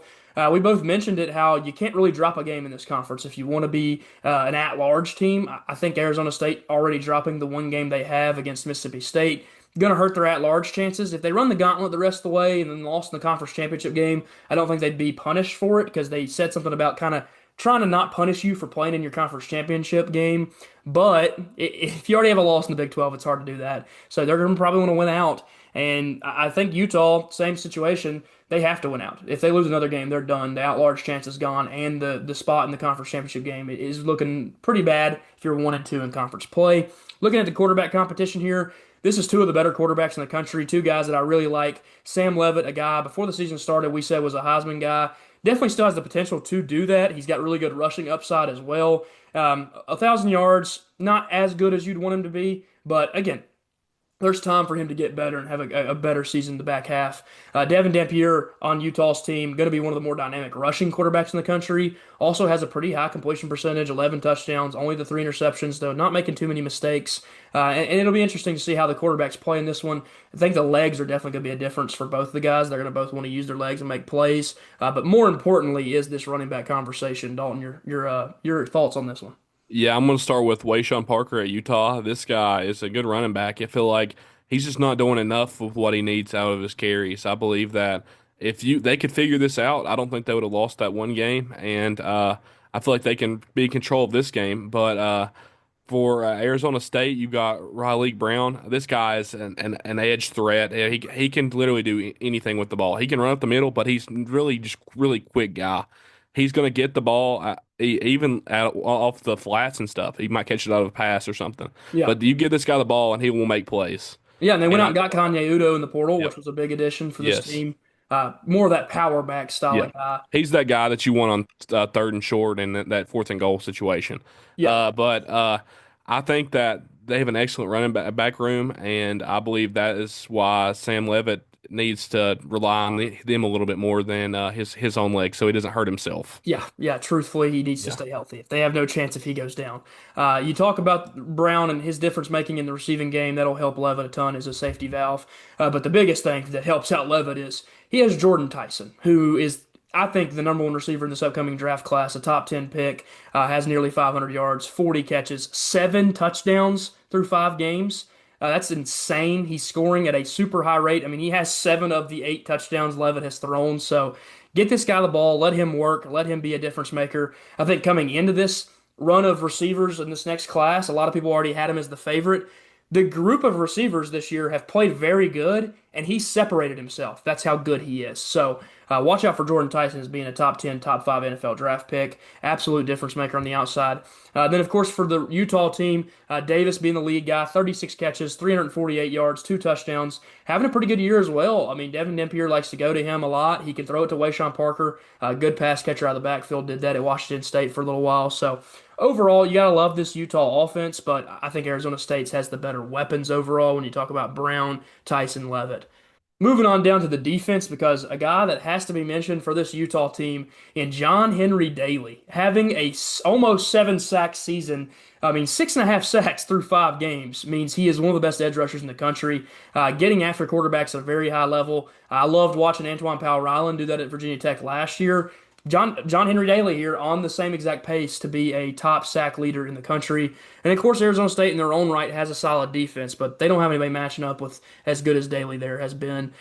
We both mentioned it how you can't really drop a game in this conference if you want to be an at-large team. I think Arizona State already dropping the one game they have against Mississippi State going to hurt their at-large chances. If they run the gauntlet the rest of the way and then lost in the conference championship game, I don't think they'd be punished for it because they said something about kind of trying to not punish you for playing in your conference championship game. But if you already have a loss in the Big 12, it's hard to do that. So they're going to probably want to win out. And I think Utah, same situation, they have to win out. If they lose another game, they're done. The at-large chance is gone, and the spot in the conference championship game is looking pretty bad if you're 1-2 in conference play. Looking at the quarterback competition here, this is two of the better quarterbacks in the country, two guys that I really like. Sam Levitt, a guy before the season started we said was a Heisman guy. Definitely still has the potential to do that. He's got really good rushing upside as well. 1,000 yards, not as good as you'd want him to be, but again, there's time for him to get better and have a better season in the back half. Devin Dampier on Utah's team, going to be one of the more dynamic rushing quarterbacks in the country. Also has a pretty high completion percentage, 11 touchdowns, only the 3 interceptions, though not making too many mistakes. And it'll be interesting to see how the quarterbacks play in this one. I think the legs are definitely going to be a difference for both the guys. They're going to both want to use their legs and make plays. But more importantly is this running back conversation. Dalton, your thoughts on this one? Yeah, I'm going to start with Wayshawn Parker at Utah. This guy is a good running back. I feel like he's just not doing enough of what he needs out of his carries. I believe that if they could figure this out, I don't think they would have lost that one game. And I feel like they can be in control of this game. But for Arizona State, you got Riley Brown. This guy is an edge threat. He can literally do anything with the ball. He can run up the middle, but he's really just really quick guy. He's going to get the ball even off the flats and stuff. He might catch it out of a pass or something. Yeah. But you give this guy the ball and he will make plays. Yeah, and they went And out and got Kanye Udo in the portal, yep, which was a big addition for this yes, team. More of that power back style yeah. of guy. He's that guy that you want on third and short and that fourth and goal situation. Yeah, But I think that they have an excellent running back room, and I believe that is why Sam Levitt needs to rely on them a little bit more than his own legs, so he doesn't hurt himself. yeah. Truthfully, he needs to Yeah. stay healthy. If they have no chance if he goes down. You talk about Brown and his difference making in the receiving game. That'll help Levitt a ton as a safety valve. But the biggest thing that helps out Levitt is he has Jordan Tyson, who is I think the number one receiver in this upcoming draft class, a top 10 pick, has nearly 500 yards, 40 catches, 7 touchdowns through 5 games. That's insane. He's scoring at a super high rate. I mean, he has 7 of the 8 touchdowns Levitt has thrown. So get this guy the ball, let him work, let him be a difference maker. I think coming into this run of receivers in this next class, a lot of people already had him as the favorite. The group of receivers this year have played very good, and he separated himself. That's how good he is. So watch out for Jordan Tyson as being a top 10, top 5 NFL draft pick. Absolute difference maker on the outside. Then, of course, for the Utah team, Davis being the lead guy, 36 catches, 348 yards, 2 touchdowns, having a pretty good year as well. I mean, Devin Dampier likes to go to him a lot. He can throw it to Wayshawn Parker. Good pass catcher out of the backfield, did that at Washington State for a little while. So overall, you gotta love this Utah offense, but I think Arizona State has the better weapons overall when you talk about Brown, Tyson, Levitt. Moving on down to the defense, because a guy that has to be mentioned for this Utah team in John Henry Daly, having a almost 7 sack season. I mean, 6.5 sacks through 5 games means he is one of the best edge rushers in the country. Getting after quarterbacks at a very high level. I loved watching Antoine Powell-Ryland do that at Virginia Tech last year. John Henry Daly here on the same exact pace to be a top sack leader in the country. And of course, Arizona State in their own right has a solid defense, but they don't have anybody matching up with as good as Daly there has been.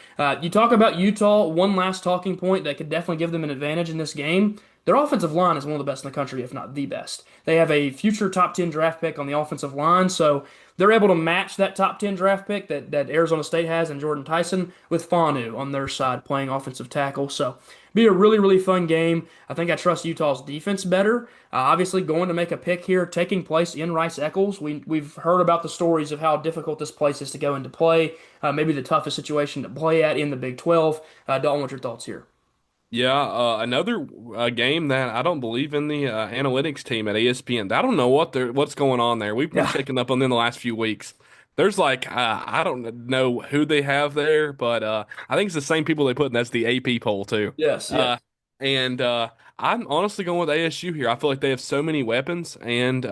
You talk about Utah, one last talking point that could definitely give them an advantage in this game. Their offensive line is one of the best in the country, if not the best. They have a future top 10 draft pick on the offensive line, so they're able to match that top 10 draft pick that Arizona State has and Jordan Tyson with Fanu on their side playing offensive tackle. So be a really, really fun game. I think I trust Utah's defense better. Obviously, going to make a pick here, taking place in Rice-Eccles. We've heard about the stories of how difficult this place is to go into play. Maybe the toughest situation to play at in the Big 12. Dalton, what's your thoughts here? Yeah, another game that I don't believe in the analytics team at ESPN. I don't know what's going on there. We've been Yeah. checking up on them the last few weeks. There's like I don't know who they have there, but I think it's the same people they put in that's the AP poll too. Yes, Uh, yes. and I'm honestly going with ASU here. I feel like they have so many weapons, and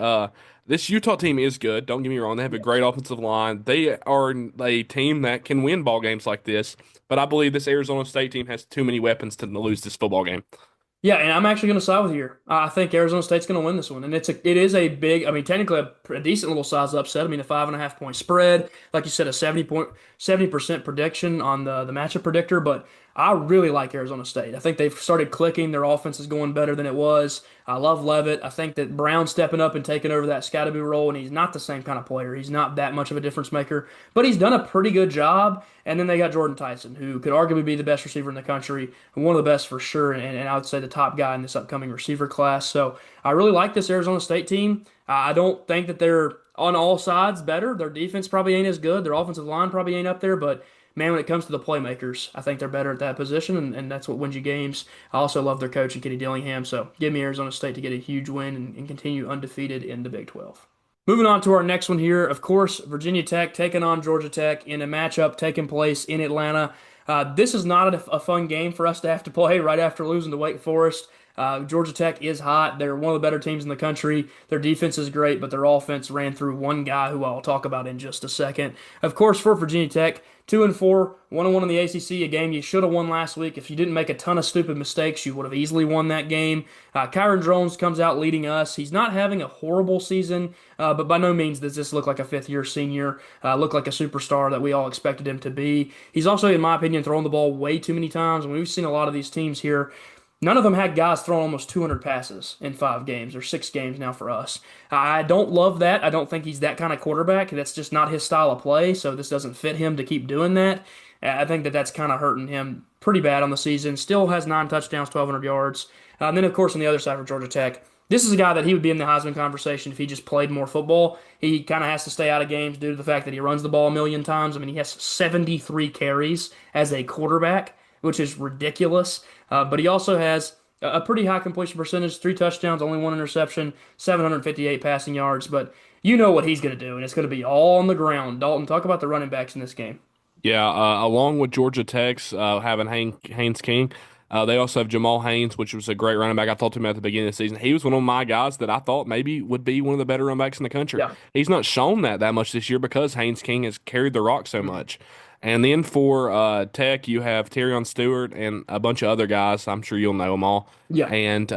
this Utah team is good. Don't get me wrong; they have a great offensive line. They are a team that can win ball games like this. But I believe this Arizona State team has too many weapons to lose this football game. Yeah, and I'm actually going to side with you here. I think Arizona State's going to win this one, and it is a big. I mean, technically a decent little size upset. I mean, a 5.5 point spread, like you said, a 70% prediction on the matchup predictor. But I really like Arizona State. I think they've started clicking. Their offense is going better than it was. I love Levitt. I think that Brown stepping up and taking over that Scottaboo role, and he's not the same kind of player. He's not that much of a difference maker, but he's done a pretty good job. And then they got Jordan Tyson, who could arguably be the best receiver in the country, one of the best for sure, and I would say the top guy in this upcoming receiver class. So I really like this Arizona State team. I don't think that they're on all sides better. Their defense probably ain't as good. Their offensive line probably ain't up there, but man, when it comes to the playmakers, I think they're better at that position, and that's what wins you games. I also love their coach, Kenny Dillingham, so give me Arizona State to get a huge win and continue undefeated in the Big 12. Moving on to our next one here, of course, Virginia Tech taking on Georgia Tech in a matchup taking place in Atlanta. This is not a fun game for us to have to play right after losing to Wake Forest. Georgia Tech is hot. They're one of the better teams in the country. Their defense is great, but their offense ran through one guy who I'll talk about in just a second. Of course, for Virginia Tech, 2-4, 1-1 in the ACC, a game you should have won last week. If you didn't make a ton of stupid mistakes, you would have easily won that game. Kyron Drones comes out leading us. He's not having a horrible season, but by no means does this look like a fifth-year senior, look like a superstar that we all expected him to be. He's also, in my opinion, throwing the ball way too many times. I mean, we've seen a lot of these teams here. None of them had guys throwing almost 200 passes in 5 games or 6 games now for us. I don't love that. I don't think he's that kind of quarterback. That's just not his style of play, so this doesn't fit him to keep doing that. I think that that's kind of hurting him pretty bad on the season. Still has 9 touchdowns, 1,200 yards. And then, of course, on the other side for Georgia Tech, this is a guy that he would be in the Heisman conversation if he just played more football. He kind of has to stay out of games due to the fact that he runs the ball a million times. I mean, he has 73 carries as a quarterback, which is ridiculous. But he also has a pretty high completion percentage, 3 touchdowns, only 1 interception, 758 passing yards. But you know what he's going to do, and it's going to be all on the ground. Dalton, talk about the running backs in this game. Yeah, along with Georgia Tech's having Haynes King, they also have Jamal Haynes, which was a great running back. I talked to him at the beginning of the season. He was one of my guys that I thought maybe would be one of the better running backs in the country. Yeah. He's not shown that much this year because Haynes King has carried the rock so much. And then for Tech, you have Terrion Stewart and a bunch of other guys. I'm sure you'll know them all. Yeah. And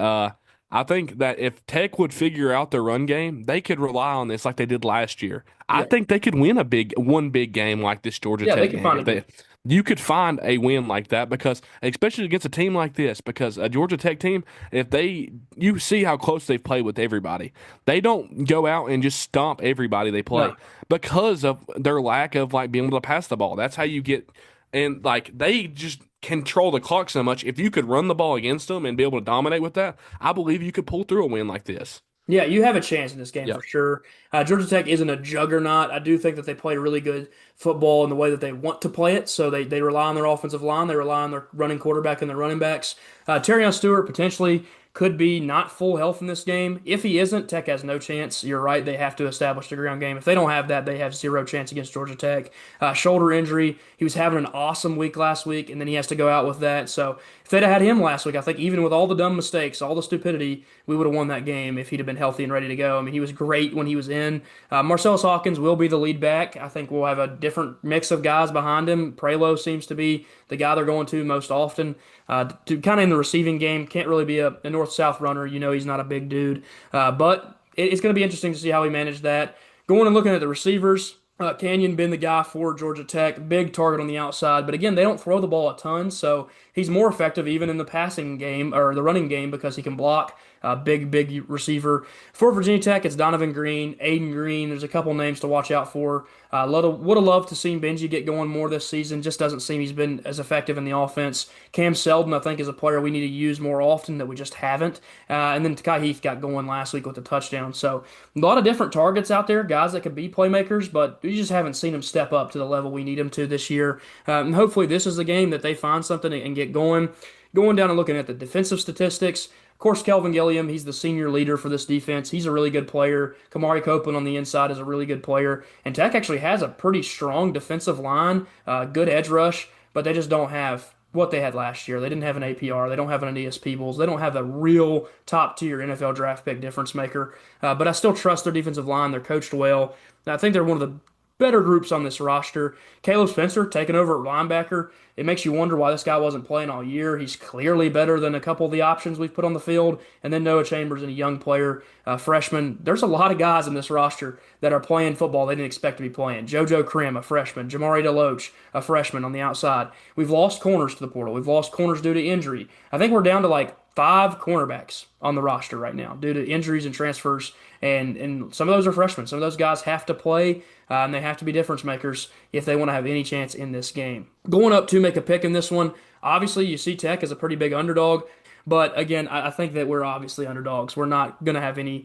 I think that if Tech would figure out their run game, they could rely on this like they did last year. I Yeah, think they could win one big game like this Georgia yeah, they Tech can game. find a If they game. You could find a win like that because especially against a team like this, because a Georgia Tech team, if they you see how close they've played with everybody. They don't go out and just stomp everybody they No, play because of their lack of like being able to pass the ball. That's how you get and like they just control the clock so much. If you could run the ball against them and be able to dominate with that, I believe you could pull through a win like this. yeah, you have a chance in this game Yeah. for sure. Georgia Tech isn't a juggernaut. I do think that they play really good football in the way that they want to play it. So they rely on their offensive line, they rely on their running quarterback and their running backs. Terrion Stewart potentially could be not full health in this game. If he isn't, Tech has no chance. You're right; they have to establish the ground game. If they don't have that, they have zero chance against Georgia Tech. Shoulder injury. He was having an awesome week last week, and then he has to go out with that. So if they'd have had him last week, I think even with all the dumb mistakes, all the stupidity, we would have won that game if he'd have been healthy and ready to go. I mean, he was great when he was in. Marcellus Hawkins will be the lead back. I think we'll have a different mix of guys behind him. Prelo seems to be the guy they're going to most often. To kind of in the receiving game, can't really be a north-south runner. You know, he's not a big dude. But it's going to be interesting to see how he managed that. Going and looking at the receivers, Canyon been the guy for Georgia Tech, big target on the outside. But again, they don't throw the ball a ton, so he's more effective even in the passing game or the running game because he can block. Big receiver. For Virginia Tech, it's Donovan Green, Aiden Green. There's a couple names to watch out for. Would have loved to seen Benji get going more this season. Just doesn't seem he's been as effective in the offense. Cam Seldon, I think, is a player we need to use more often that we just haven't. And then Takai Heath got going last week with the touchdown. So a lot of different targets out there, guys that could be playmakers, but we just haven't seen them step up to the level we need them to this year. And hopefully this is the game that they find something and get going. Going down and looking at the defensive statistics, of course, Kelvin Gilliam, he's the senior leader for this defense. He's a really good player. Kamari Copeland on the inside is a really good player. And Tech actually has a pretty strong defensive line, good edge rush, but they just don't have what they had last year. They didn't have an APR. They don't have an Aeneas Peebles. They don't have a real top tier NFL draft pick difference maker. But I still trust their defensive line. They're coached well. I think they're one of the better groups on this roster. Caleb Spencer taking over at linebacker. It makes you wonder why this guy wasn't playing all year. He's clearly better than a couple of the options we've put on the field. And then Noah Chambers and a young player, freshman. There's a lot of guys in this roster that are playing football they didn't expect to be playing. JoJo Krim, a freshman. Jamari DeLoach, a freshman on the outside. We've lost corners to the portal. We've lost corners due to injury. I think we're down to like 5 cornerbacks on the roster right now due to injuries and transfers. And some of those are freshmen. Some of those guys have to play, and they have to be difference makers if they want to have any chance in this game. Going up to make a pick in this one, obviously you see Tech as a pretty big underdog, but again, I think that we're obviously underdogs. We're not going to have any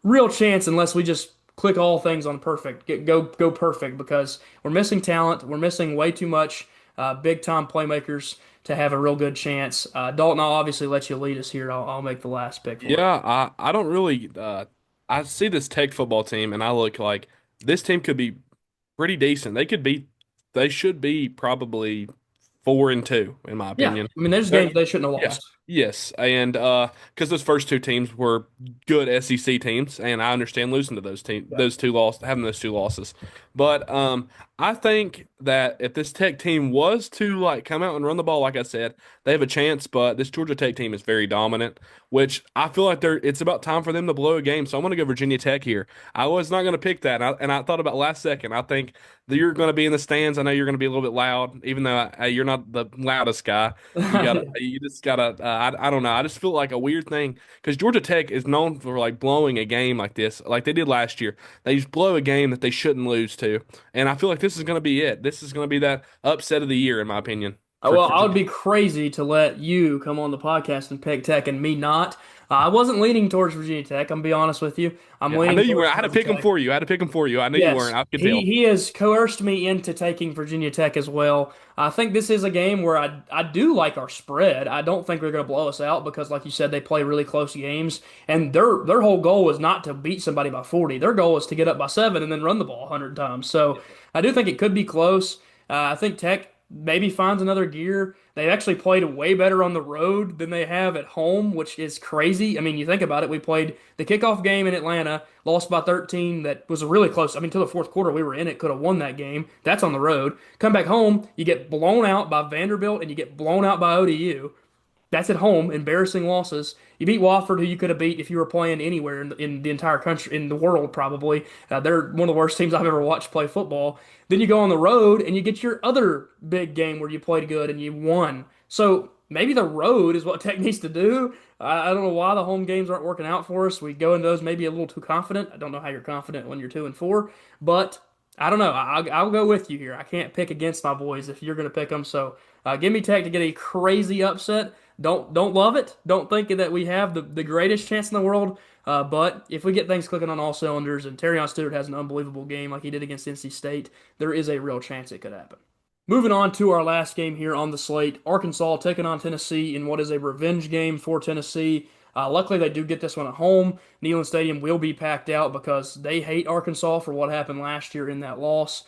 real chance unless we just click all things on perfect, go perfect because we're missing talent. We're missing way too much big time playmakers to have a real good chance. Dalton, I'll obviously let you lead us here. I'll make the last pick for it. Yeah, I don't really I see this Tech football team and I look like this team could be pretty decent. They should be probably 4-2 in my Yeah, opinion. I mean, there's They're games they shouldn't have Yeah. lost. Yes. And because those first two teams were good SEC teams, and I understand losing to Yeah. having those two losses. But I think that if this Tech team was to like come out and run the ball, like I said, they have a chance. But this Georgia Tech team is very dominant, which I feel like it's about time for them to blow a game. So I'm going to go Virginia Tech here. I was not going to pick that, and I thought about last second. I think that you're going to be in the stands. I know you're going to be a little bit loud, even though you're not the loudest guy. You just gotta. I don't know. I just feel like a weird thing because Georgia Tech is known for like blowing a game like this, like they did last year. They just blow a game that they shouldn't lose to, and I feel like this is going to be it. This is going to be that upset of the year, in my opinion, for Well, I would Virginia. be crazy to let you come on the podcast and pick Tech and me not. I wasn't leaning towards Virginia Tech. I'm gonna be honest with you. I'm Yeah, I know leaning you were. towards I had to Georgia pick them Tech. for you. I had to pick them for you. I know you weren't. Yes, I could he tell. he has coerced me into taking Virginia Tech as well. I think this is a game where I do like our spread. I don't think they're going to blow us out because, like you said, they play really close games, and their whole goal is not to beat somebody by 40. Their goal is to get up by 7 and then run the ball 100 times. So I do think it could be close. I think Tech maybe finds another gear. They actually played way better on the road than they have at home, which is crazy. I mean, you think about it. We played the kickoff game in Atlanta, lost by 13. That was really close. I mean, till the fourth quarter, we were in it, could have won that game. That's on the road. Come back home, you get blown out by Vanderbilt and you get blown out by ODU. That's at home, embarrassing losses. You beat Wofford, who you could have beat if you were playing anywhere in the entire country, in the world, probably. They're one of the worst teams I've ever watched play football. Then you go on the road and you get your other big game where you played good and you won. So maybe the road is what Tech needs to do. I don't know why the home games aren't working out for us. We go into those maybe a little too confident. I don't know how you're confident when you're 2-4, but I don't know. I'll go with you here. I can't pick against my boys if you're going to pick them. So give me Tech to get a crazy upset. Don't love it. Don't think that we have the greatest chance in the world. But if we get things clicking on all cylinders and Terrion Stewart has an unbelievable game like he did against NC State, there is a real chance it could happen. Moving on to our last game here on the slate, Arkansas taking on Tennessee in what is a revenge game for Tennessee. Luckily, they do get this one at home. Neyland Stadium will be packed out because they hate Arkansas for what happened last year in that loss.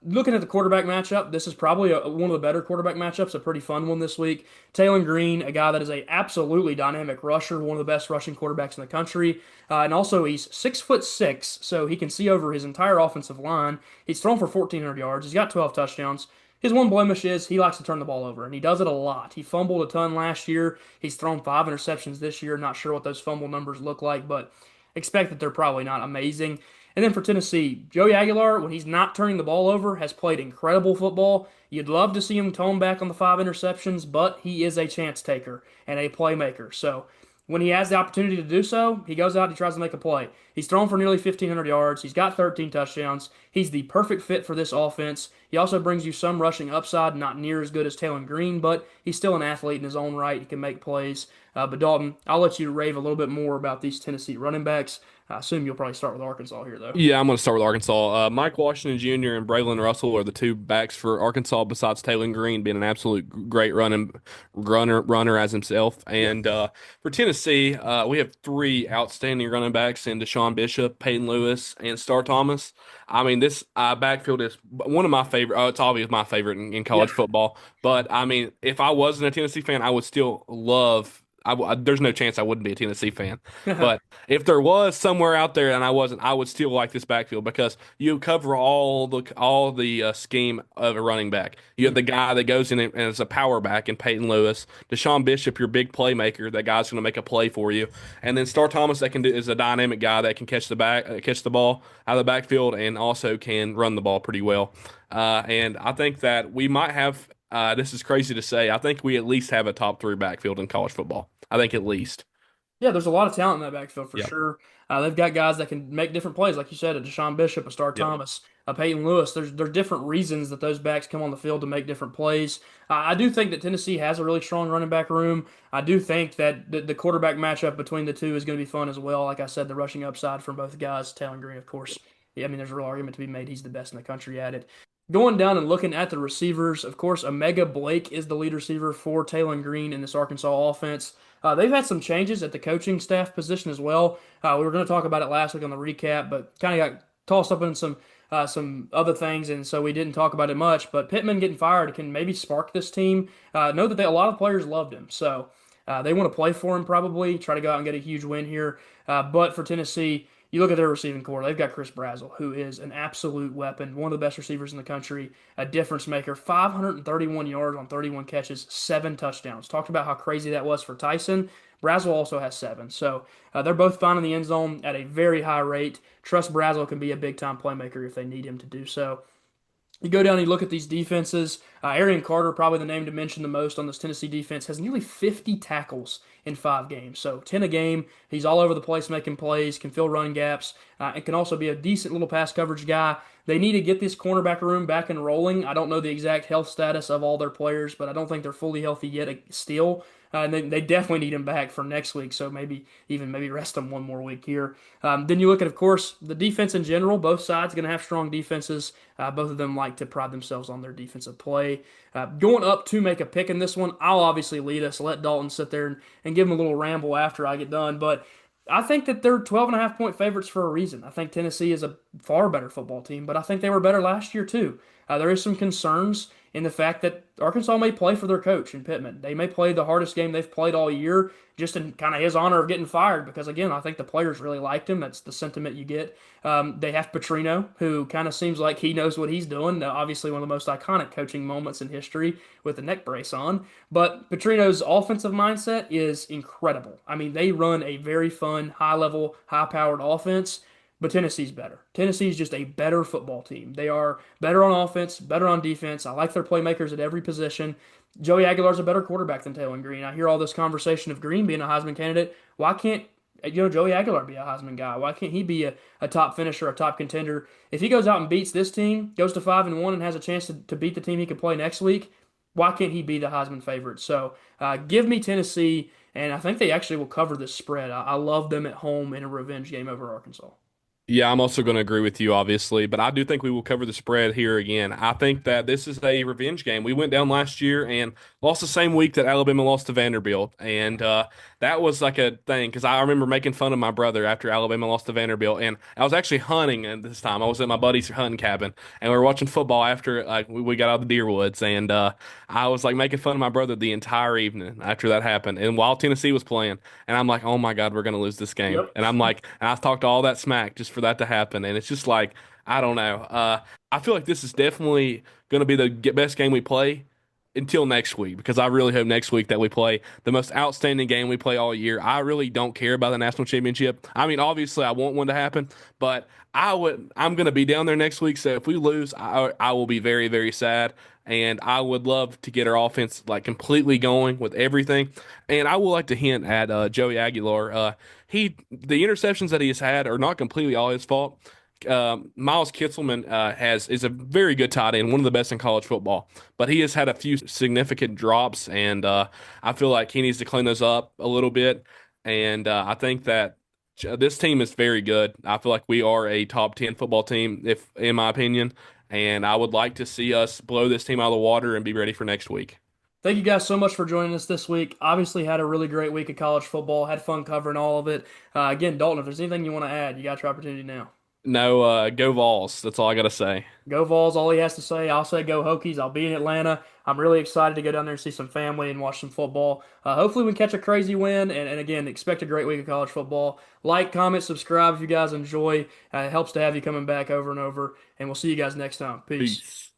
Looking at the quarterback matchup, this is probably one of the better quarterback matchups, a pretty fun one this week. Taylon Green, a guy that is a absolutely dynamic rusher, one of the best rushing quarterbacks in the country, and also he's 6'6", so he can see over his entire offensive line. He's thrown for 1,400 yards. He's got 12 touchdowns. His one blemish is he likes to turn the ball over, and he does it a lot. He fumbled a ton last year. He's thrown 5 interceptions this year. Not sure what those fumble numbers look like, but expect that they're probably not amazing. And then for Tennessee, Joey Aguilar, when he's not turning the ball over, has played incredible football. You'd love to see him tone back on the 5 interceptions, but he is a chance taker and a playmaker. So when he has the opportunity to do so, he goes out and he tries to make a play. He's thrown for nearly 1,500 yards. He's got 13 touchdowns. He's the perfect fit for this offense. He also brings you some rushing upside, not near as good as Taylon Green, but he's still an athlete in his own right. He can make plays. But Dalton, I'll let you rave a little bit more about these Tennessee running backs. I assume you'll probably start with Arkansas here, though. Yeah, I'm going to start with Arkansas. Mike Washington Jr. and Braylon Russell are the two backs for Arkansas, besides Taylor Green being an absolute great runner as himself. And for Tennessee, we have three outstanding running backs in Deshaun Bishop, Peyton Lewis, and Star Thomas. I mean, this backfield is one of my favorite. Oh, it's obvious my favorite in Yeah. college football. But I mean, if I wasn't a Tennessee fan, I would still love. There's no chance I wouldn't be a Tennessee fan. But if there was somewhere out there and I wasn't, I would still like this backfield because you cover all the scheme of a running back. You have the guy that goes in and is a power back in Peyton Lewis, Deshaun Bishop, your big playmaker. That guy's going to make a play for you, and then Star Thomas that can do is a dynamic guy that can catch the ball out of the backfield and also can run the ball pretty well. And I think that we might have. This is crazy to say. I think we at least have a top three backfield in college football. I think at least. Yeah, there's a lot of talent in that backfield for Yeah. sure. They've got guys that can make different plays, like you said, a Deshaun Bishop, a Star Yep. Thomas, a Peyton Lewis. There's different reasons that those backs come on the field to make different plays. I do think that Tennessee has a really strong running back room. I do think that the quarterback matchup between the two is going to be fun as well. Like I said, the rushing upside from both guys. Taylor Green, of course. Yeah, I mean, there's a real argument to be made. He's the best in the country at it. Going down and looking at the receivers, of course, Omega Blake is the lead receiver for Taylor Green in this Arkansas offense. They've had some changes at the coaching staff position as well. We were going to talk about it last week on the recap, but kind of got tossed up in some other things, and so we didn't talk about it much. But Pittman getting fired can maybe spark this team. Know that a lot of players loved him, so they want to play for him probably, try to go out and get a huge win here. But for Tennessee, you look at their receiving core, they've got Chris Brazzell, who is an absolute weapon, one of the best receivers in the country, a difference maker, 531 yards on 31 catches, 7 touchdowns. Talked about how crazy that was for Tyson. Brazzell also has 7. So they're both finding the end zone at a very high rate. Trust Brazzell can be a big time playmaker if they need him to do so. You go down and you look at these defenses. Arian Carter, probably the name to mention the most on this Tennessee defense, has nearly 50 tackles in 5 games. So 10 a game. He's all over the place making plays, can fill run gaps, and can also be a decent little pass coverage guy. They need to get this cornerback room back and rolling. I don't know the exact health status of all their players, but I don't think they're fully healthy yet still. And they definitely need him back for next week, so maybe rest him one more week here. Then you look at, of course, the defense in general. Both sides going to have strong defenses. Both of them like to pride themselves on their defensive play. Going up to make a pick in this one, I'll obviously lead us. Let Dalton sit there and give him a little ramble after I get done. But I think that they're 12.5 point favorites for a reason. I think Tennessee is a far better football team, but I think they were better last year too. There is some concerns in the fact that Arkansas may play for their coach in Pittman. They may play the hardest game they've played all year just in kind of his honor of getting fired because, again, I think the players really liked him. That's the sentiment you get. They have Petrino, who kind of seems like he knows what he's doing. Obviously, one of the most iconic coaching moments in history with the neck brace on. But Petrino's offensive mindset is incredible. I mean, they run a very fun, high level, high powered offense. But Tennessee's better. Tennessee's just a better football team. They are better on offense, better on defense. I like their playmakers at every position. Joey Aguilar's a better quarterback than Taylor Green. I hear all this conversation of Green being a Heisman candidate. Why can't Joey Aguilar be a Heisman guy? Why can't he be a top finisher, a top contender? If he goes out and beats this team, goes to 5-1, and has a chance to beat the team he could play next week, why can't he be the Heisman favorite? So give me Tennessee, and I think they actually will cover this spread. I love them at home in a revenge game over Arkansas. Yeah, I'm also going to agree with you, obviously, but I do think we will cover the spread here again. I think that this is a revenge game. We went down last year and lost the same week that Alabama lost to Vanderbilt, and that was like a thing because I remember making fun of my brother after Alabama lost to Vanderbilt, and I was actually hunting at this time. I was at my buddy's hunting cabin, and we were watching football after we got out of the deer woods, and I was like making fun of my brother the entire evening after that happened, and while Tennessee was playing, and I'm like, oh my God, we're going to lose this game, Yep. and I'm like, and I talked all that smack just for that to happen. And it's just like, I don't know. I feel like this is definitely going to be the best game we play until next week because I really hope next week that we play the most outstanding game we play all year. I really don't care about the national championship. I mean, obviously, I want one to happen, but I'm going to be down there next week. So if we lose, I will be very, very sad. And I would love to get our offense like completely going with everything. And I would like to hint at Joey Aguilar. The interceptions that he has had are not completely all his fault. Miles Kitselman is a very good tight end, one of the best in college football, but he has had a few significant drops, and I feel like he needs to clean those up a little bit. And I think that this team is very good. I feel like we are a top 10 football team, if in my opinion, and I would like to see us blow this team out of the water and be ready for next week. Thank you guys so much for joining us this week. Obviously, had a really great week of college football. Had fun covering all of it. Again, Dalton, if there's anything you want to add, you got your opportunity now. No, go Vols. That's all I got to say. Go Vols, all he has to say. I'll say go Hokies. I'll be in Atlanta. I'm really excited to go down there and see some family and watch some football. Hopefully, we catch a crazy win. And again, expect a great week of college football. Like, comment, subscribe if you guys enjoy. It helps to have you coming back over and over. And we'll see you guys next time. Peace. Peace.